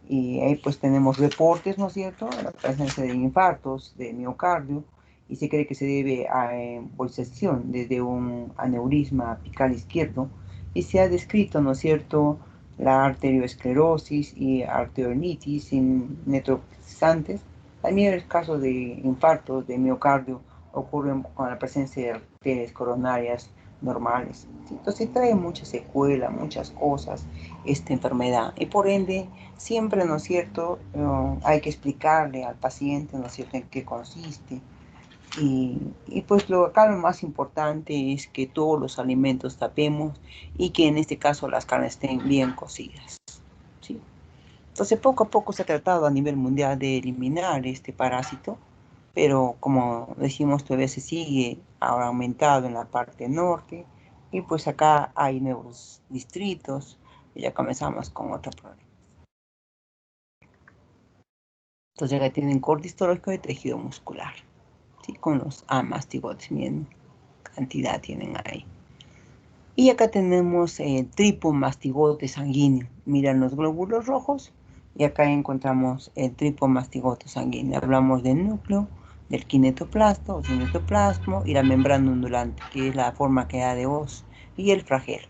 S4: Y ahí pues tenemos reportes, ¿no es cierto?, de la presencia de infartos de miocardio, y se cree que se debe a embolización desde un aneurisma apical izquierdo, y se ha descrito, ¿no es cierto?, la arterioesclerosis y arterionitis necrotizantes. También el caso de infartos de miocardio ocurren con la presencia de arterias coronarias normales. ¿Sí? Entonces trae mucha secuela, muchas cosas esta enfermedad, y por ende siempre, ¿no es cierto?, hay que explicarle al paciente, ¿no es cierto?, en qué consiste. Y pues acá lo más importante es que todos los alimentos tapemos y que en este caso las carnes estén bien cocidas, ¿sí? Entonces poco a poco se ha tratado a nivel mundial de eliminar este parásito, pero como decimos todavía se sigue ahora aumentado en la parte norte, y pues acá hay nuevos distritos y ya comenzamos con otro problema. Entonces acá tienen corte histológico de tejido muscular, ¿sí? Con los mastigotes, bien cantidad tienen ahí. Y acá tenemos tripomastigote sanguíneo. Miran los glóbulos rojos y acá encontramos el tripomastigote sanguíneo. Hablamos del núcleo, del kinetoplasto o cinetoplasmo y la membrana ondulante, que es la forma que da de hoz, y el flagelo.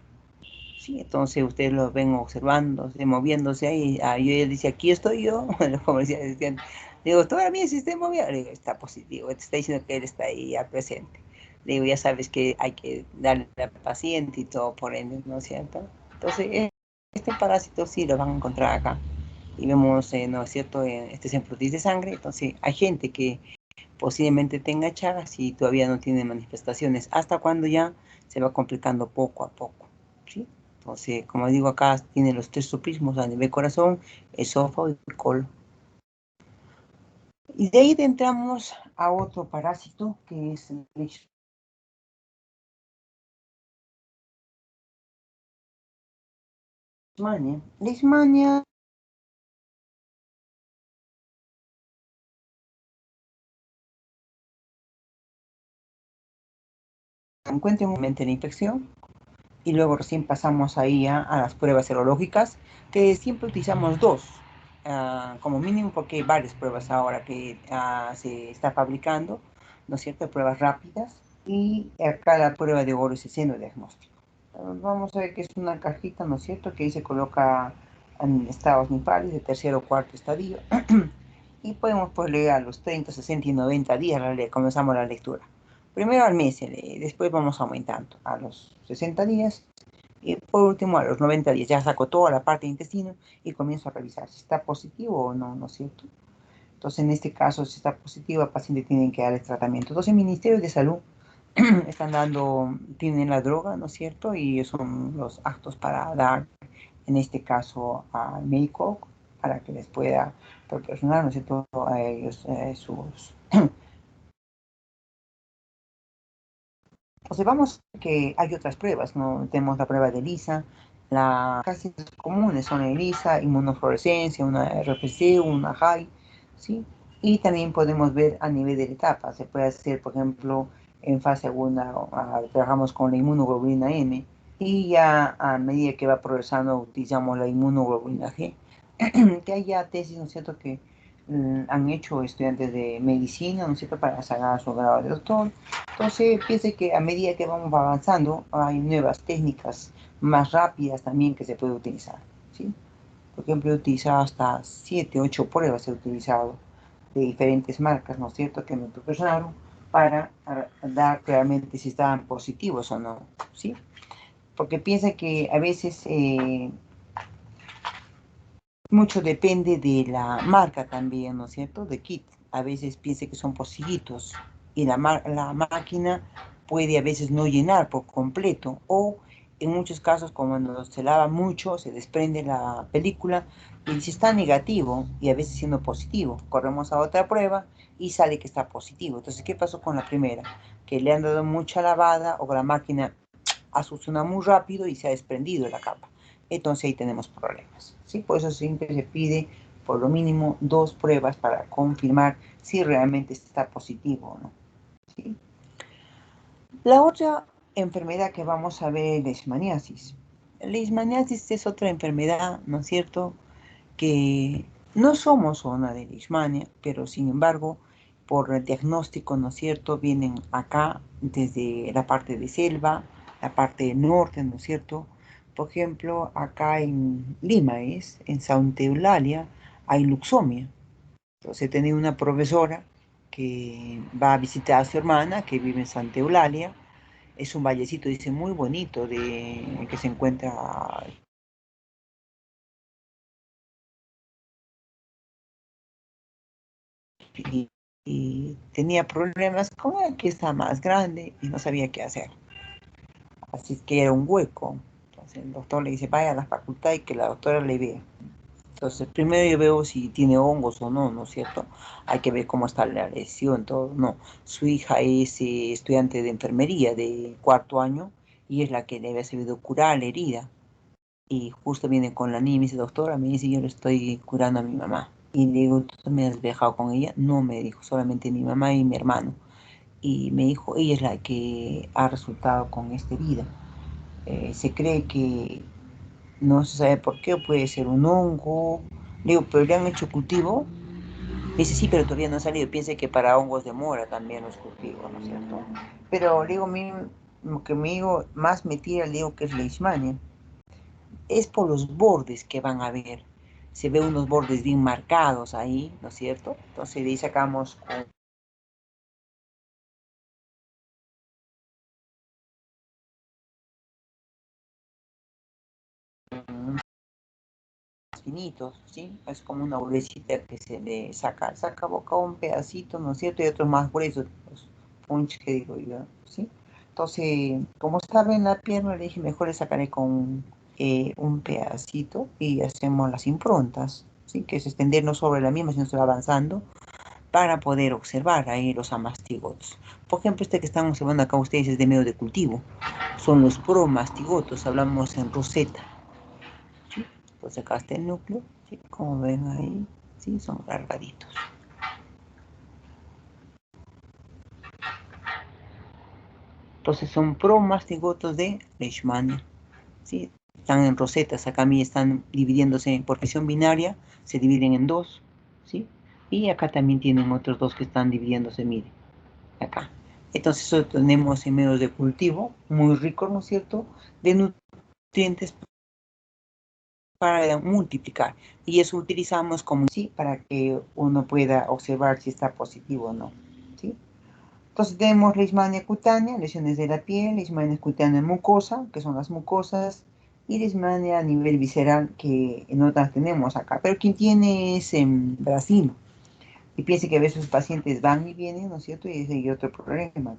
S4: Sí, entonces ustedes lo ven observando, moviéndose ahí. Yo ya decía, aquí estoy yo. Como decían, digo, todavía sí está moviendo. Le digo, está positivo, te está diciendo que él está ahí ya presente. Le digo, ya sabes que hay que darle al paciente y todo por ende, ¿no es cierto? Entonces, este parásito sí lo van a encontrar acá. Y vemos, ¿no es cierto?, este es en flutis de sangre. Entonces, hay gente que posiblemente tenga Chagas y todavía no tiene manifestaciones, hasta cuando ya se va complicando poco a poco, ¿sí? Entonces, como digo, acá tiene los 3 subismos a nivel corazón, esófago y colon. Y de ahí entramos a otro parásito que es el Leishmania. Leishmania encuentra un momento de la infección y luego recién pasamos ahí a las pruebas serológicas, que siempre utilizamos 2. como mínimo, porque hay varias pruebas ahora que se está fabricando, ¿no es cierto? Pruebas rápidas. Y acá la prueba de oro es el seno diagnóstico. Vamos a ver que es una cajita, ¿no es cierto? Que ahí se coloca en estados nipales de tercero o cuarto estadio. Y podemos pues leer a los 30, 60 y 90 días, comenzamos la lectura. Primero al mes se lee, después vamos aumentando a los 60 días y por último a los 90 días. Ya saco toda la parte de intestino y comienzo a revisar si está positivo o no, ¿no es cierto? Entonces en este caso, si está positivo, al paciente tienen que dar el tratamiento. Entonces el Ministerio de Salud están dando, tienen la droga, ¿no es cierto? Y son los actos para dar, en este caso, al médico para que les pueda proporcionar, ¿no es cierto?, a ellos sus... Observamos que hay otras pruebas, ¿no? Tenemos la prueba de ELISA, casi comunes son ELISA, inmunofluorescencia, una RPC, una HAI, ¿sí? Y también podemos ver a nivel de etapa, se puede hacer, por ejemplo, en fase 1, trabajamos con la inmunoglobulina M, y ya a medida que va progresando utilizamos la inmunoglobulina G, que hay ya tesis, ¿no es cierto?, que han hecho estudiantes de medicina, ¿no es cierto?, para sacar su grado de doctor. Entonces, piense que a medida que vamos avanzando, hay nuevas técnicas más rápidas también que se puede utilizar, ¿sí? Por ejemplo, he utilizado hasta 7, 8 pruebas he utilizado de diferentes marcas, ¿no es cierto?, que me proporcionaron para dar claramente si estaban positivos o no, ¿sí? Porque piensa que a veces mucho depende de la marca también, ¿no es cierto?, de kit. A veces piensa que son pocillitos y la máquina puede a veces no llenar por completo, o en muchos casos cuando se lava mucho se desprende la película y si está negativo y a veces siendo positivo, corremos a otra prueba y sale que está positivo. Entonces, ¿qué pasó con la primera? Que le han dado mucha lavada o la máquina ha succionado muy rápido y se ha desprendido la capa. Entonces ahí tenemos problemas, ¿sí? Por eso siempre se pide por lo mínimo 2 pruebas para confirmar si realmente está positivo o no, ¿sí? La otra enfermedad que vamos a ver es leishmaniasis. La leishmaniasis es otra enfermedad, ¿no es cierto?, que no somos zona de leishmania, pero sin embargo, por el diagnóstico, ¿no es cierto?, vienen acá desde la parte de selva, la parte del norte, ¿no es cierto? Por ejemplo, acá en Lima en Santa Eulalia, hay luxomia. Entonces, he tenido una profesora que va a visitar a su hermana, que vive en Santa Eulalia. Es un vallecito, dice, muy bonito, que se encuentra... Y tenía problemas con él, que está más grande y no sabía qué hacer. Así que era un hueco. Entonces el doctor le dice, vaya a la facultad y que la doctora le vea. Entonces primero yo veo si tiene hongos o no, ¿no es cierto? Hay que ver cómo está la lesión, todo. No, su hija es estudiante de enfermería de 4º año y es la que le había sabido curar la herida. Y justo viene con la niña y me dice, doctora, me dice, yo le estoy curando a mi mamá. Y le digo, ¿tú me has viajado con ella? No, me dijo, solamente mi mamá y mi hermano. Y me dijo, ella es la que ha resultado con esta herida. Se cree que no se sabe por qué, puede ser un hongo. Le digo, ¿pero le han hecho cultivo? Me dice, sí, pero todavía no ha salido. Piensa que para hongos de mora también los cultivos, ¿no es cierto? Pero le digo, lo que me digo, más me tira, le digo que es leishmania. Es por los bordes que van a ver. Se ve unos bordes bien marcados ahí, ¿no es cierto? Entonces de ahí sacamos con finitos, ¿sí? Es como una bolsita que se le saca boca un pedacito, ¿no es cierto? Y otros más gruesos, los punch que digo yo, ¿sí? Entonces, como estaba en la pierna, le dije, mejor le sacaré con un pedacito y hacemos las improntas, ¿sí? Que es extendernos sobre la misma, si no se va avanzando, para poder observar ahí los amastigotos. Por ejemplo, este que están observando acá ustedes es de medio de cultivo. Son los promastigotos, hablamos en roseta. ¿Sí? Pues acá está el núcleo, ¿sí? Como ven ahí, ¿sí? Son alargaditos. Entonces son promastigotos de leishmania, ¿sí? están en rosetas, acá a mí están dividiéndose por presión binaria, se dividen en dos, ¿sí? Y acá también tienen otros dos que están dividiéndose, mire, acá. Entonces eso tenemos en medios de cultivo, muy ricos, ¿no es cierto?, de nutrientes para multiplicar. Y eso utilizamos como sí para que uno pueda observar si está positivo o no, ¿sí? Entonces tenemos leishmania cutánea, lesiones de la piel, leishmania cutánea mucosa, que son las mucosas, y leishmania a nivel visceral, que no las tenemos acá. Pero quien tiene es en Brasil. Y piense que a veces los pacientes van y vienen, ¿no es cierto? Y ese es otro problema.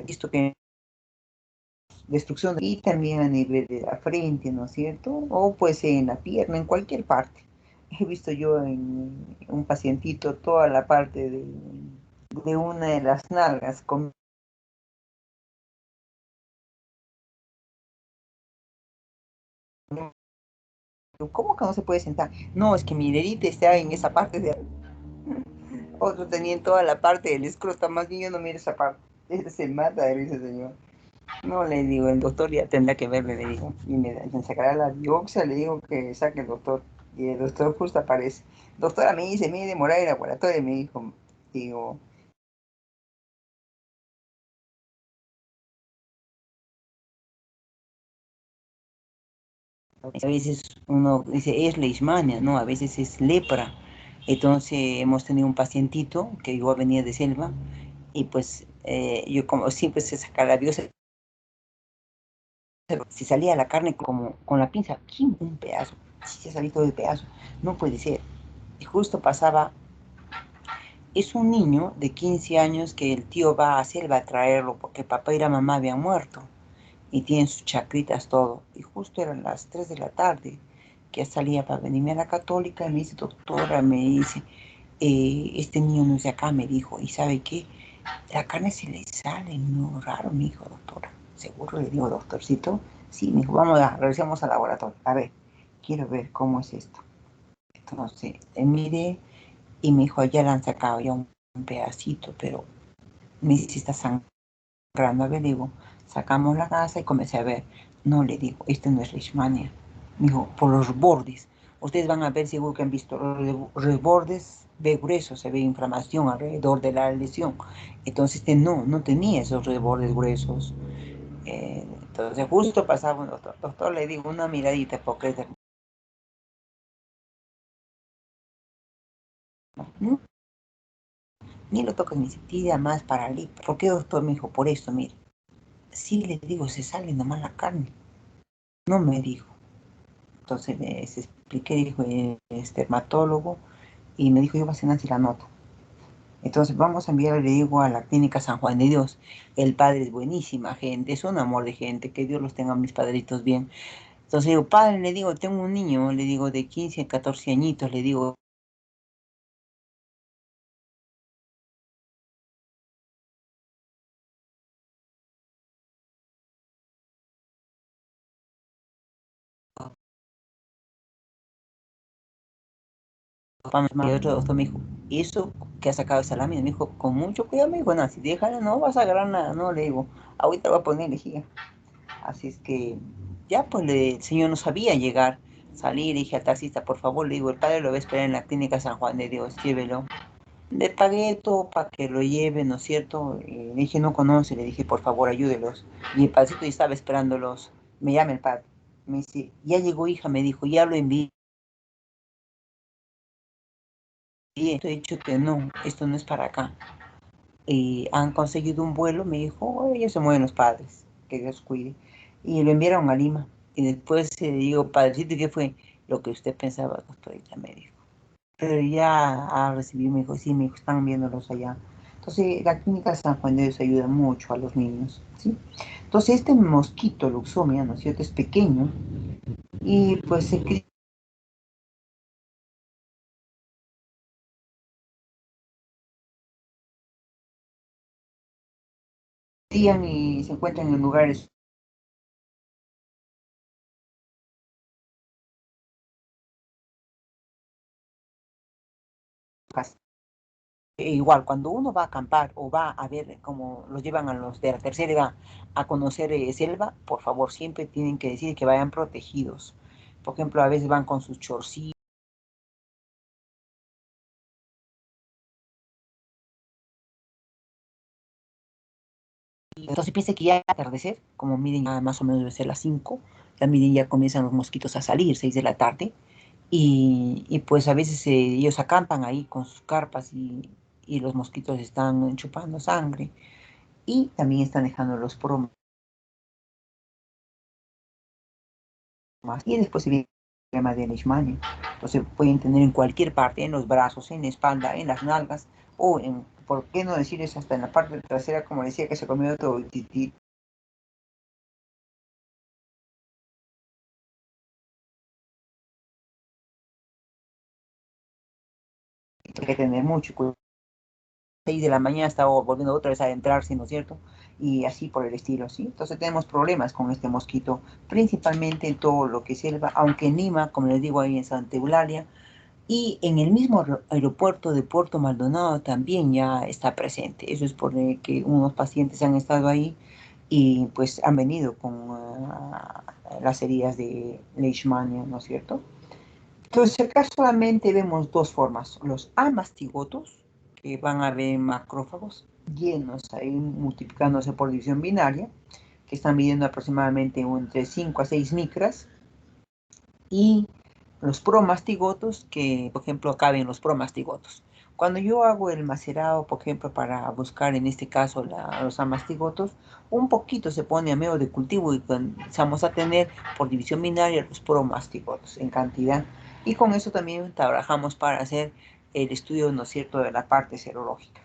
S4: Visto que destrucción y también a nivel de la frente, ¿no es cierto? O pues en la pierna, en cualquier parte. He visto yo en un pacientito toda la parte de una de las nalgas con... ¿Cómo que no se puede sentar? No, es que mi dedita está en esa parte de... Otro tenía en toda la parte del escroto, más bien yo no miro esa parte. Se mata de ese señor. No, le digo, el doctor ya tendrá que verme, le digo. Y me sacará la biopsia, le digo que saque el doctor. Y el doctor justo aparece. Doctora, me dice, me demorar el laboratorio, me dijo. Digo, a veces uno dice, es leishmania, no, a veces es lepra. Entonces hemos tenido un pacientito que igual venía de selva y pues yo como siempre se saca la biopsia, si salía la carne como con la pinza, ¡quim! Un pedazo, si se salía todo el pedazo, no puede ser. Y justo pasaba, es un niño de 15 años que el tío va a selva a traerlo porque papá y la mamá habían muerto y tienen sus chacritas todo. Y justo eran las 3 de la tarde que salía para venirme a la católica y me dice, doctora, me dice, este niño no es de acá, me dijo, y ¿sabe qué? La carne se le sale, no, raro, me dijo, doctora. ¿Seguro? Le digo, doctorcito. Sí, me dijo, vamos a, regresemos al laboratorio. A ver, quiero ver cómo es esto. Entonces, mire, y me dijo, ya le han sacado ya un pedacito, pero me dice, está sangrando. A ver, le digo, sacamos la gasa y comencé a ver. No, le digo, esto no es leishmania. Me dijo, por los bordes. Ustedes van a ver, seguro que han visto los bordes, ve grueso, se ve inflamación alrededor de la lesión. Entonces, este no tenía esos rebordes gruesos. Entonces, justo pasaba un doctor. Doctor, le digo, una miradita, porque no, ni lo toques, ni se tira más para allí. ¿Por qué, doctor? Me dijo, por esto, mire. Sí, le digo, se sale nomás la carne. No me dijo. Entonces les expliqué, dijo el dermatólogo, y me dijo, yo voy a hacer Nancy la nota. Entonces vamos a enviar, le digo, a la clínica San Juan de Dios. El padre es buenísima gente, es un amor de gente, que Dios los tenga mis padritos bien. Entonces digo, padre, le digo, tengo un niño, le digo, de 15 a 14 añitos, le digo, papá, y otro doctor me dijo, eso que ha sacado esa lámina, me dijo, con mucho cuidado, me dijo, Nancy, déjala, no vas a agarrar nada, no, le digo, ahorita voy a poner lejía. Así es que ya pues el señor no sabía llegar, salir, le dije al taxista, por favor, le digo, el padre lo va a esperar en la clínica San Juan de Dios, llévelo. Le pagué todo para que lo lleve, ¿no es cierto? Le dije, no conoce, le dije, por favor, ayúdelos. Y el padrecito ya estaba esperándolos. Me llama el padre. Me dice, ya llegó hija, me dijo, ya lo envié. He dicho que no, esto no es para acá. Han conseguido un vuelo, me dijo, oh, ya se mueven los padres, que Dios cuide. Y lo enviaron a Lima. Y después le digo, padrecito, ¿qué fue? Lo que usted pensaba, doctorita, me dijo. Pero ya ha recibido, me dijo, sí, me dijo, están viéndolos allá. Entonces, la clínica San Juan de Dios ayuda mucho a los niños, ¿sí? Entonces, este mosquito, Luxomia, ¿no es cierto? Es pequeño y pues se crían y se encuentran en lugares Igual, cuando uno va a acampar o va a ver cómo lo llevan a los de la tercera edad a conocer selva, por favor, siempre tienen que decir que vayan protegidos. Por ejemplo, a veces van con sus chorcitos. Entonces piense que ya al atardecer, como miren, ya más o menos debe ser las 5, ya miren, ya comienzan los mosquitos a salir, 6 de la tarde, y pues a veces ellos acampan ahí con sus carpas y los mosquitos están chupando sangre y también están dejando los promas. Y después se viene el problema de leishmania. Entonces pueden tener en cualquier parte, en los brazos, en la espalda, en las nalgas, o en, por qué no decir eso, hasta en la parte trasera, como decía, que se comió todo el tití. Hay que tener mucho cuidado. 6 de la mañana está volviendo otra vez a adentrarse, ¿no es cierto? Y así por el estilo, ¿sí? Entonces tenemos problemas con este mosquito, principalmente en todo lo que es selva, aunque en Lima, como les digo, ahí en Santa Eulalia, y en el mismo aeropuerto de Puerto Maldonado también ya está presente. Eso es porque unos pacientes han estado ahí y pues han venido con las heridas de leishmania, ¿no es cierto? Entonces acá solamente vemos dos formas, los amastigotos, que van a ver macrófagos llenos ahí multiplicándose por división binaria, que están midiendo aproximadamente entre 5 a 6 micras, y los promastigotos, que por ejemplo acá ven los promastigotos. Cuando yo hago el macerado, por ejemplo, para buscar en este caso los amastigotos, un poquito se pone a medio de cultivo y comenzamos a tener por división binaria los promastigotos en cantidad. Y con eso también trabajamos para hacer el estudio, ¿no es cierto?, de la parte serológica.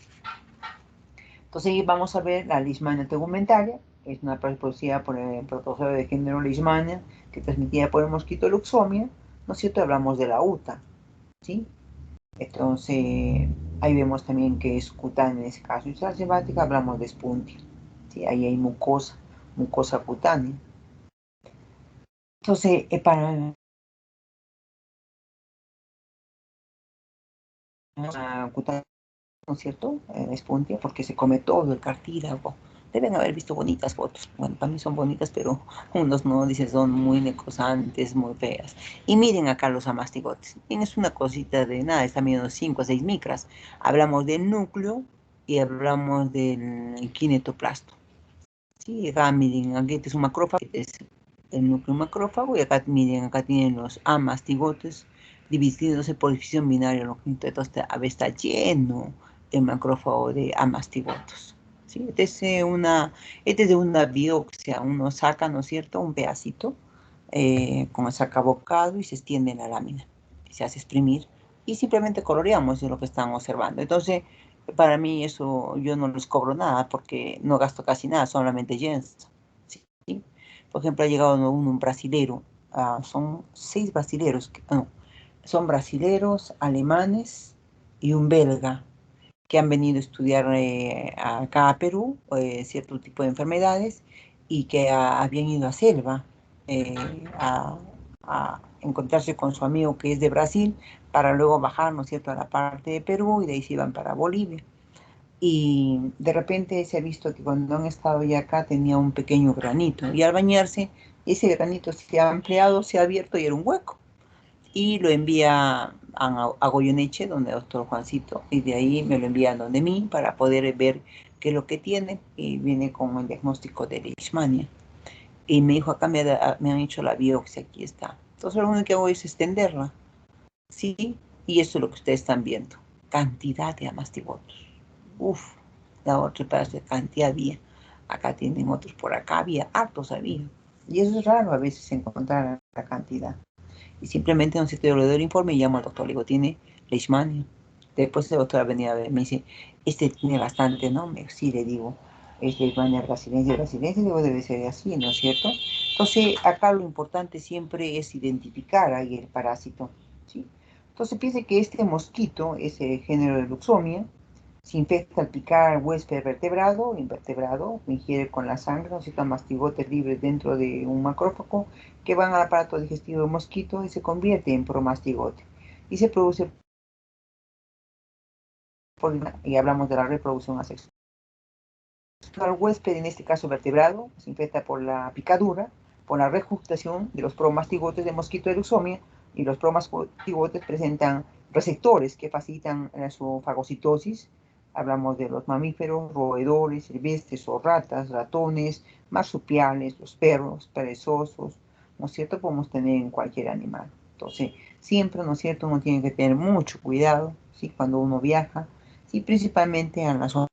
S4: Entonces vamos a ver la leishmania tegumentaria, es una producida por el protozoo de género leishmania, que transmitida por el mosquito Luxomia, ¿no es cierto? Hablamos de la UTA, ¿sí? Entonces, ahí vemos también que es cutánea en ese caso. Y la selvática hablamos de spuntia, ¿sí? Ahí hay mucosa cutánea. Entonces, para cutánea, ¿no es cierto? Spuntia, porque se come todo el cartílago. Deben haber visto bonitas fotos. Bueno, para mí son bonitas, pero unos no, dicen, son muy necrosantes, muy feas. Y miren acá los amastigotes. Tienes una cosita de nada, está midiendo 5 a 6 micras. Hablamos del núcleo y hablamos del kinetoplasto. Sí, acá miren, aquí este es un macrófago, este es el núcleo macrófago, y acá miren, acá tienen los amastigotes dividiéndose por división binaria longitudinal. Entonces, a ver, está lleno el macrófago de amastigotos. ¿Sí? Este es de una biopsia, uno saca, ¿no es cierto?, un pedacito con el sacabocado y se extiende en la lámina, y se hace exprimir y simplemente coloreamos de lo que están observando. Entonces, para mí eso yo no les cobro nada porque no gasto casi nada, solamente yens. ¿Sí? Por ejemplo, ha llegado un brasilero, son 6 brasileros, no, son brasileros, alemanes y un belga que han venido a estudiar acá a Perú cierto tipo de enfermedades y que habían ido a selva eh, a, a encontrarse con su amigo que es de Brasil para luego bajar, ¿no es cierto?, a la parte de Perú y de ahí se iban para Bolivia. Y de repente se ha visto que cuando han estado ya acá tenía un pequeño granito y al bañarse ese granito se ha ampliado, se ha abierto y era un hueco y lo envía a Goyeneche, donde el doctor Juancito, y de ahí me lo envían donde mí para poder ver qué es lo que tiene, y viene con el diagnóstico de leishmania. Y me dijo, acá me han hecho la biopsia, aquí está. Entonces lo único que hago es extenderla, ¿sí? Y eso es lo que ustedes están viendo, cantidad de amastigotos. Uf, la otra pedazo de cantidad había. Acá tienen otros por acá, había hartos había. Y eso es raro a veces encontrar la cantidad. Y simplemente no se te olvidó el informe y llamo al doctor. Le digo, tiene leishmania. Después el doctor venía a ver, me dice, este tiene bastante, ¿no? Sí, le digo, es leishmania brasileña, digo, debe ser así, ¿no es cierto? Entonces, acá lo importante siempre es identificar ahí el parásito, ¿sí? Entonces, piense que este mosquito es el género de Luxomia, se infecta al picar huésped vertebrado, invertebrado, ingiere con la sangre, o sea, mastigotes libres dentro de un macrófago que van al aparato digestivo del mosquito y se convierte en promastigote. Y se produce y hablamos de la reproducción asexual. El huésped, en este caso vertebrado, se infecta por la picadura, por la rejustación de los promastigotes de mosquito de leucemia, y los promastigotes presentan receptores que facilitan su fagocitosis. Hablamos de los mamíferos, roedores, silvestres o ratas, ratones, marsupiales, los perros, perezosos, ¿no es cierto? Podemos tener en cualquier animal. Entonces, siempre, ¿no es cierto?, uno tiene que tener mucho cuidado, ¿sí?, cuando uno viaja, sí, principalmente en las zonas.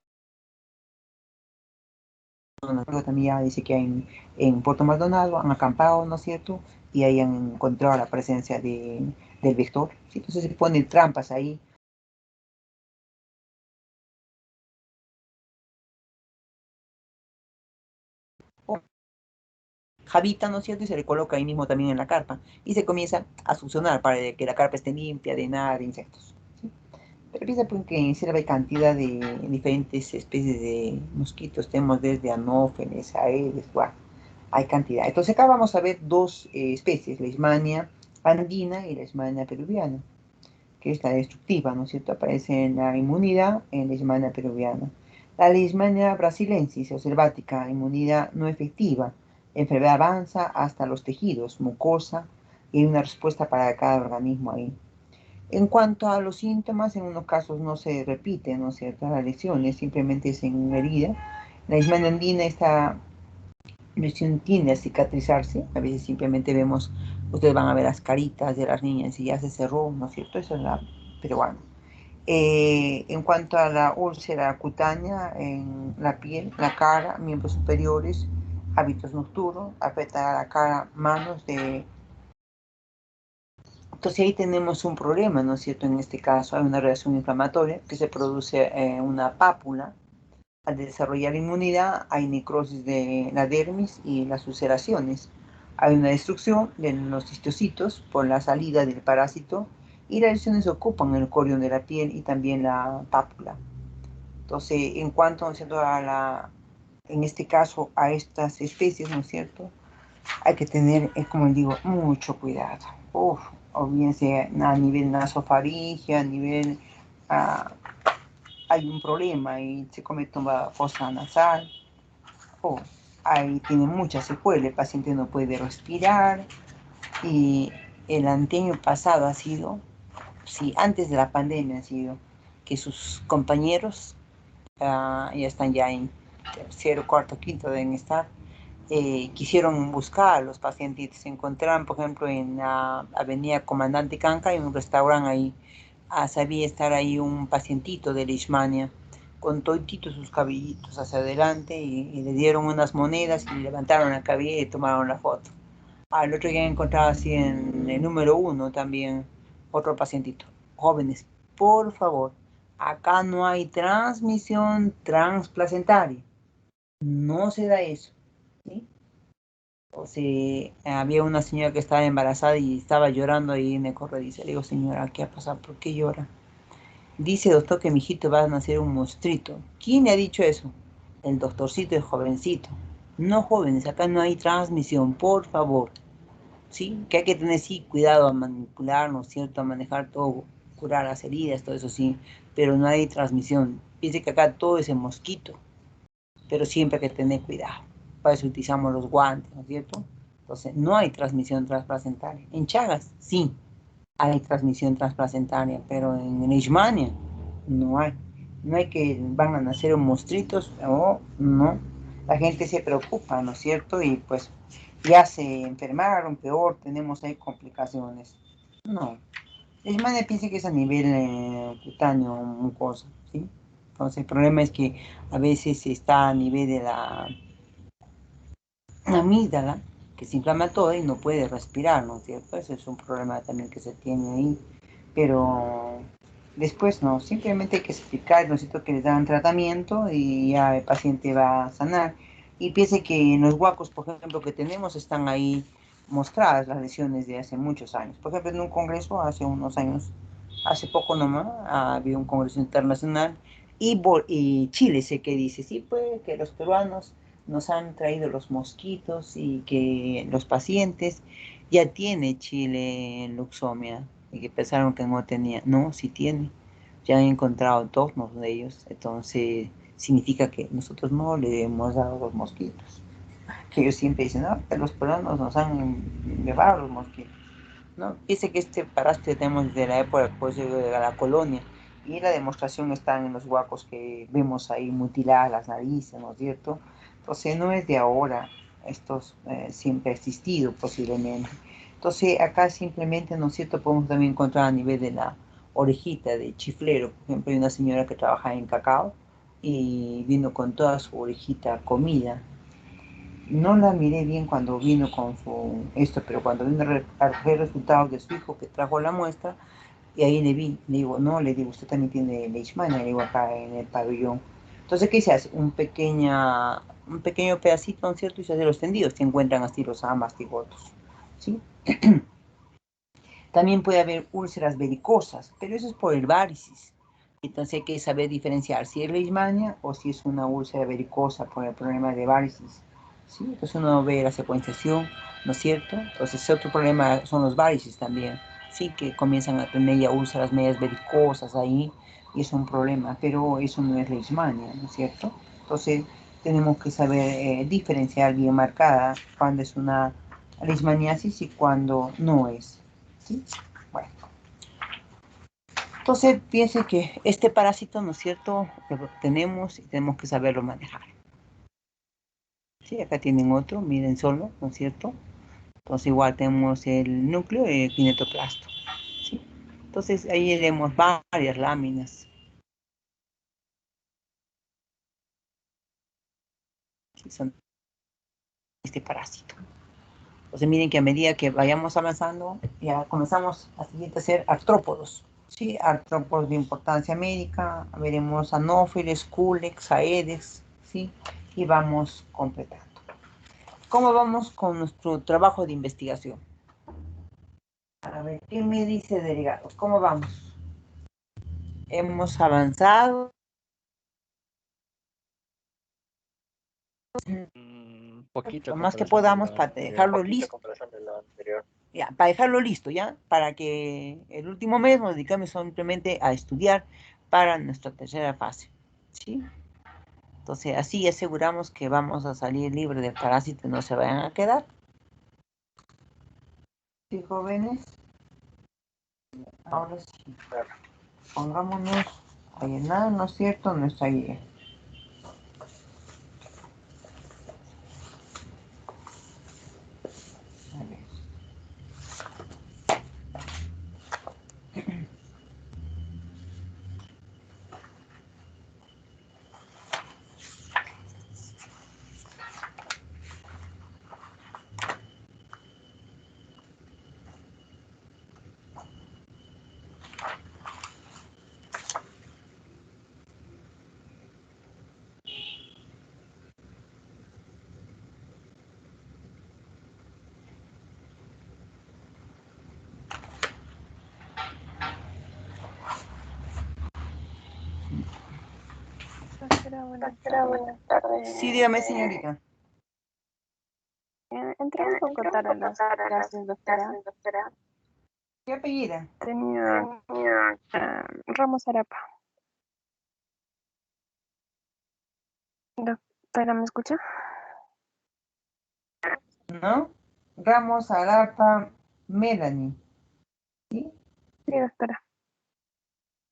S4: También ya dice que en Puerto Maldonado han acampado, ¿no es cierto?, y ahí han encontrado la presencia del vector, ¿sí? Entonces se ponen trampas ahí. Javita, ¿no es cierto?, y se le coloca ahí mismo también en la carpa, y se comienza a succionar para que la carpa esté limpia de nada de insectos, ¿sí? Pero piensa pues, que en selva hay cantidad de diferentes especies de mosquitos, tenemos desde anófeles, aedes, guau, hay cantidad. Entonces acá vamos a ver dos especies, la Leishmania andina y la Leishmania peruviana, que es la destructiva, ¿no es cierto? Aparece en la inmunidad en la Leishmania peruviana. La Leishmania brasilensis o selvática, inmunidad no efectiva. La enfermedad avanza hasta los tejidos, mucosa, y hay una respuesta para cada organismo ahí. En cuanto a los síntomas, en unos casos no se repiten, ¿no es cierto?, las lesiones, simplemente es en una herida. La Leishmania andina, esta lesión tiende a cicatrizarse, a veces simplemente vemos, ustedes van a ver las caritas de las niñas y ya se cerró, ¿no es cierto? Eso es la peruana. En cuanto a la úlcera cutánea en la piel, la cara, miembros superiores, hábitos nocturnos, afecta a la cara, manos de... Entonces ahí tenemos un problema, ¿no es cierto? En este caso hay una reacción inflamatoria que se produce una pápula. Al desarrollar inmunidad hay necrosis de la dermis y las ulceraciones. Hay una destrucción de los histocitos por la salida del parásito y las lesiones ocupan el corión de la piel y también la pápula. Entonces, en cuanto, ¿no es cierto?, en este caso a estas especies, ¿no es cierto?, hay que tener, como digo, mucho cuidado. O bien sea a nivel nasofaringeo, a nivel... hay un problema y se comete una fosa nasal, o ahí tiene muchas secuelas, el paciente no puede respirar, y el año pasado ha sido, sí, antes de la pandemia ha sido, que sus compañeros ya están ya en tercero, cuarto, quinto deben estar, quisieron buscar a los pacientes, se encontraron, por ejemplo, en la avenida Comandante Canca, en un restaurante ahí, sabía estar ahí un pacientito de Leishmania, con toditos sus cabellitos hacia adelante, y le dieron unas monedas y le levantaron la cabella y tomaron la foto. Al otro día encontraba así en el número 1 también otro pacientito. Jóvenes, por favor, acá no hay transmisión transplacentaria. No se da eso, ¿sí? O sea, había una señora que estaba embarazada y estaba llorando ahí en el corredizo. Le digo, señora, ¿qué ha pasado? ¿Por qué llora? Dice, doctor, que mi hijito va a nacer un monstruito. ¿Quién le ha dicho eso? El doctorcito es jovencito. No, jóvenes, acá no hay transmisión, por favor. ¿Sí? Que hay que tener, sí, cuidado a manipular, ¿no es cierto? A manejar todo, curar las heridas, todo eso sí, pero no hay transmisión. Piense que acá todo es el mosquito, pero siempre hay que tener cuidado. Para eso utilizamos los guantes, ¿no es cierto? Entonces, no hay transmisión transplacentaria. En Chagas, sí, hay transmisión transplacentaria, pero en Leishmania no hay. No hay que van a nacer monstruitos, o no. La gente se preocupa, ¿no es cierto? Y pues ya se enfermaron, peor, tenemos ahí complicaciones. No. Leishmania piensa que es a nivel cutáneo, mucosa, ¿sí? Entonces el problema es que a veces está a nivel de la amígdala, que se inflama todo y no puede respirar, ¿no es cierto? Ese es un problema también que se tiene ahí. Pero después no, simplemente hay que explicar, ¿no es cierto?, que les dan tratamiento y ya el paciente va a sanar. Y piense que en los huacos, por ejemplo, que tenemos, están ahí mostradas las lesiones de hace muchos años. Por ejemplo, en un congreso hace unos años, hace poco nomás, había un congreso internacional y Chile sé que dice, sí, pues que los peruanos nos han traído los mosquitos y que los pacientes ya tiene Chile luxomia y que pensaron que no tenía. No, sí tiene. Ya han encontrado dos de ellos, entonces significa que nosotros no le hemos dado los mosquitos. Que ellos siempre dicen, no, que los peruanos nos han llevado los mosquitos. ¿No? Dice que este parásito tenemos desde la época pues, de la colonia y la demostración está en los huacos que vemos ahí mutiladas las narices, ¿no es cierto? Entonces no es de ahora, esto siempre ha existido posiblemente. Entonces acá simplemente, ¿no es cierto?, podemos también encontrar a nivel de la orejita de chiflero. Por ejemplo, hay una señora que trabaja en cacao y vino con toda su orejita comida. No la miré bien cuando vino con esto, pero cuando vino a recoger resultados de su hijo que trajo la muestra, y ahí le vi, le digo, no, le digo, usted también tiene leishmania, le digo acá en el pabellón. Entonces, ¿qué se hace? Un pequeño pedacito, ¿no es cierto? Y se hace los tendidos, se encuentran así los amastigotos, ¿sí? También puede haber úlceras varicosas, pero eso es por el varicis. Entonces hay que saber diferenciar si es leishmania o si es una úlcera varicosa por el problema de varicis. ¿Sí? Entonces uno ve la secuenciación, ¿no es cierto? Entonces otro problema son los varices también, ¿sí? Que comienzan a tener ya úlceras medias varicosas ahí y es un problema, pero eso no es leishmania, ¿no es cierto? Entonces tenemos que saber diferenciar bien marcada cuando es una leishmaniasis y cuando no es. ¿Sí? Bueno. Entonces, piense que este parásito, ¿no es cierto?, lo tenemos y tenemos que saberlo manejar. Sí, acá tienen otro, miren solo, ¿no es cierto? Entonces, igual tenemos el núcleo y el kinetoplasto. ¿Sí? Entonces, ahí tenemos varias láminas. ¿Sí? Son este parásito. Entonces, miren que a medida que vayamos avanzando, ya comenzamos a siguiente a ser artrópodos. Sí, artrópodos de importancia médica, veremos anófeles, culex, aedes, ¿sí? Y vamos completando. ¿Cómo vamos con nuestro trabajo de investigación? A ver, ¿qué me dice delegado? ¿Cómo vamos? Hemos avanzado.
S5: Poquito
S4: Lo
S5: a
S4: más que
S5: comparación de
S4: podamos
S5: lo
S4: para
S5: anterior.
S4: dejarlo listo. Ya, para dejarlo listo, ¿ya? Para que el último mes nos dediquemos simplemente a estudiar para nuestra tercera fase, ¿sí? Entonces, así aseguramos que vamos a salir libres del parásito y no se vayan a quedar. Sí, jóvenes. Ahora sí. Pongámonos a llenar, ¿no es cierto?, nuestra guía. A ver.
S3: Doctora, buenas tardes.
S4: Sí, dígame, señorita.
S3: Entré un poco tarde a las clases, doctora.
S4: ¿Qué apellida?
S3: Tenía Ramos Arapa. Doctora, ¿me escucha?
S4: ¿No? Ramos, Arapa, Melanie. ¿Sí?
S3: Sí, doctora.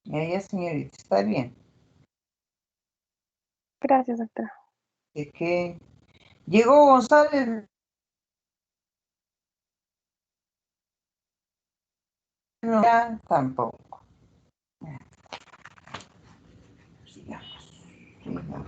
S4: Ella, señorita, está bien.
S3: Gracias, doctora.
S4: ¿De qué? Llegó González. No, ya tampoco. Sigamos. Sigamos.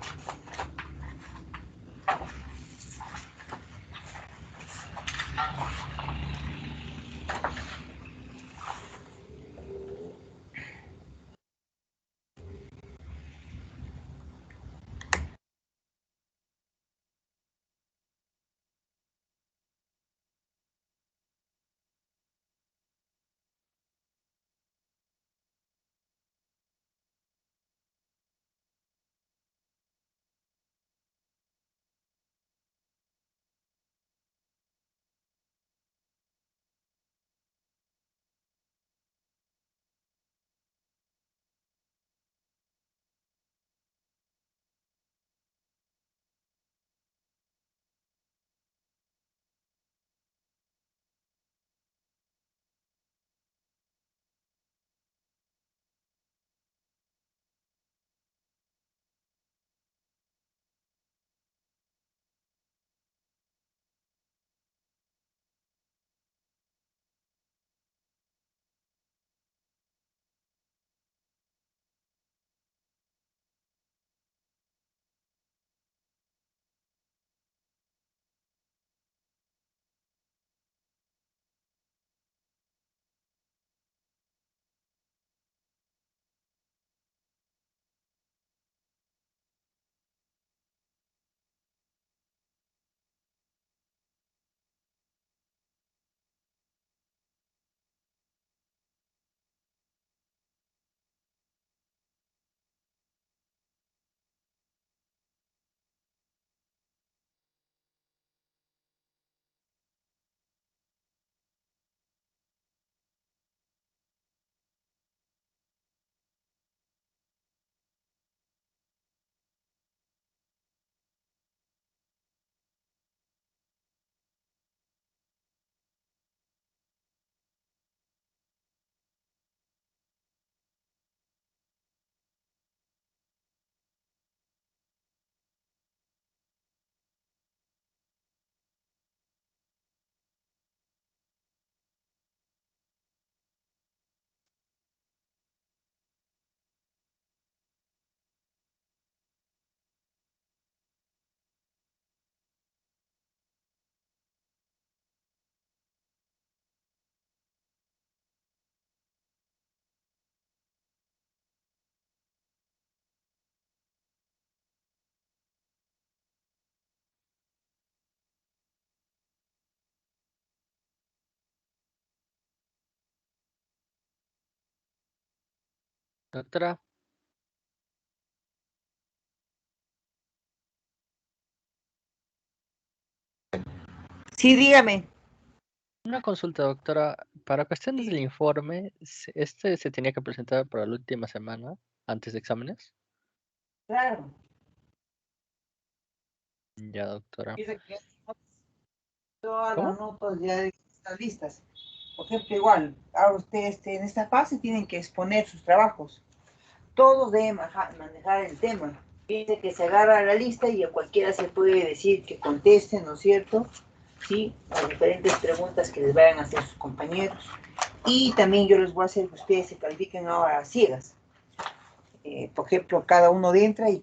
S5: Doctora,
S4: Sí, dígame.
S5: una consulta, doctora. Para cuestiones del informe, ¿este se tenía que presentar para la última semana antes de exámenes?
S4: Claro.
S5: Ya, doctora.
S4: Dice que todas
S5: ¿Cómo?
S4: las notas ya están listas. Por ejemplo, igual, ahora ustedes en esta fase tienen que exponer sus trabajos. Todos deben manejar el tema. Dice que se agarra la lista y a cualquiera se puede decir que conteste, ¿no es cierto? Sí, las diferentes preguntas que les vayan a hacer sus compañeros. Y también yo les voy a hacer que ustedes se califiquen ahora a ciegas. Por ejemplo, cada uno entra y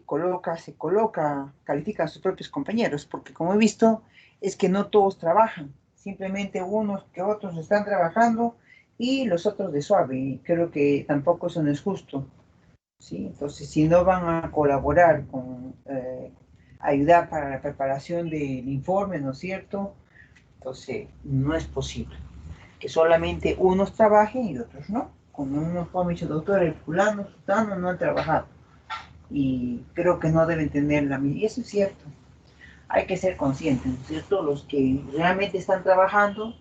S4: califica a sus propios compañeros, porque como he visto, es que no todos trabajan, simplemente unos que otros están trabajando y los otros de suave, y creo que tampoco eso no es justo, ¿sí? Entonces, si no van a colaborar con ayudar para la preparación del informe, ¿no es cierto? Entonces, no es posible que solamente unos trabajen y otros no. Como unos, como ha dicho, doctor, el fulano, sutano no han trabajado y creo que no deben tener la misma. Y eso es cierto. Hay que ser conscientes, ¿no es cierto? Los que realmente están trabajando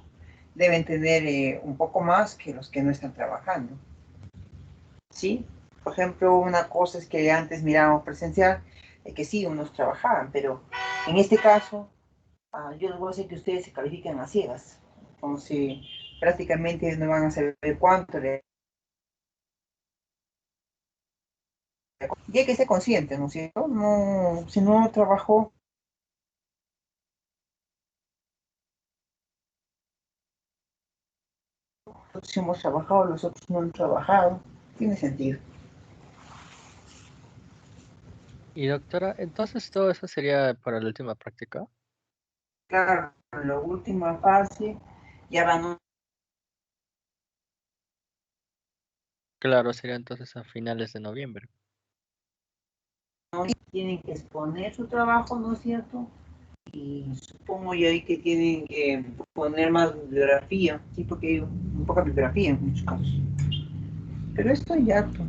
S4: deben tener un poco más que los que no están trabajando. ¿Sí? Por ejemplo, una cosa es que antes mirábamos presencial, que sí, unos trabajaban, pero en este caso, yo les voy a decir que ustedes se califican a ciegas. Entonces, prácticamente no van a saber cuánto le... Y hay que ser consciente, ¿no es cierto? No, si no trabajó, si hemos trabajado, los otros no han trabajado. Tiene sentido.
S5: Y doctora, entonces todo eso sería para la última práctica.
S4: Claro, en la última fase ya van,
S5: Claro, sería entonces a finales de noviembre.
S4: tienen que exponer su trabajo, ¿no es cierto? Y supongo ya ahí que tienen que poner más bibliografía, sí, porque hay un poca bibliografía en muchos casos. Pero esto ya, pues,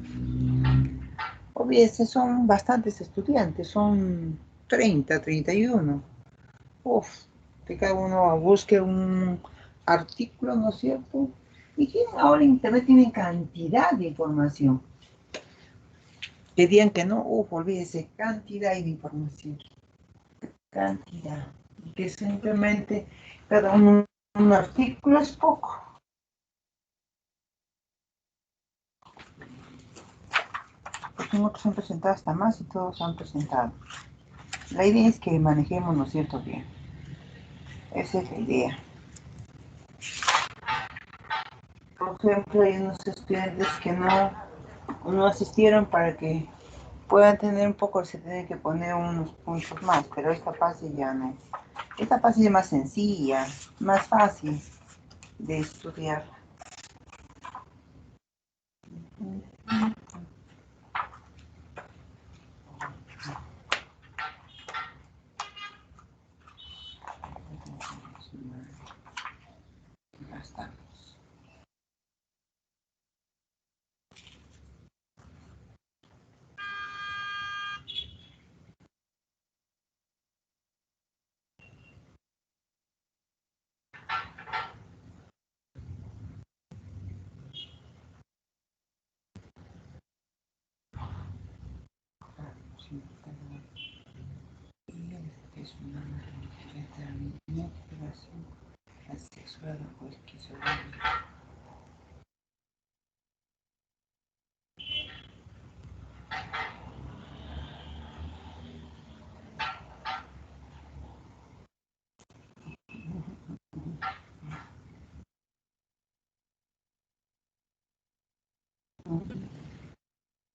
S4: obviamente son bastantes estudiantes, son 31. Uf, que cada uno busque un artículo, ¿no es cierto? Y tienen, ahora en internet tienen cantidad de información. Que digan que no, olvídese, cantidad de información, cantidad. Y que simplemente cada uno, un artículo es poco. Porque otros han presentado hasta más y todos han presentado. La idea es que manejemos, ¿no es cierto?, bien. Esa es la idea. Por ejemplo, hay unos estudiantes que no asistieron para que puedan tener un poco, se tienen que poner unos puntos más, pero esta fase ya no. Esta fase es más sencilla, más fácil de estudiar. Basta. Es una determinación asexual o esquizofrénica.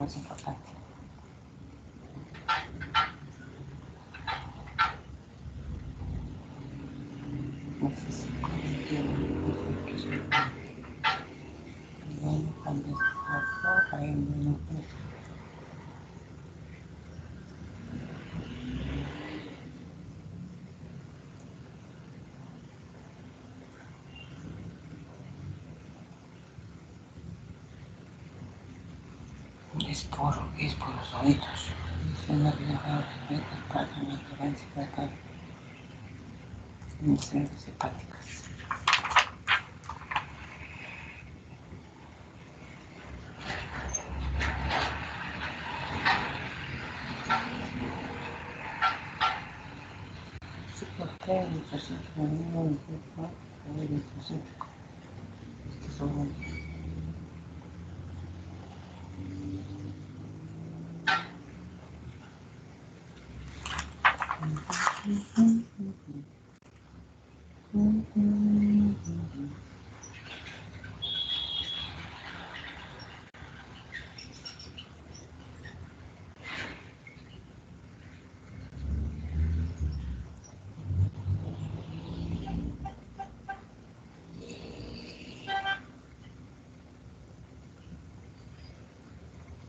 S4: Más importante. Necesito que soy cambios para el menú. Es por los oídos. Es una relajada, una tolerancia de acá. Enzimas hepáticas. Soportar el paciente con un movimiento céntrico. Estos son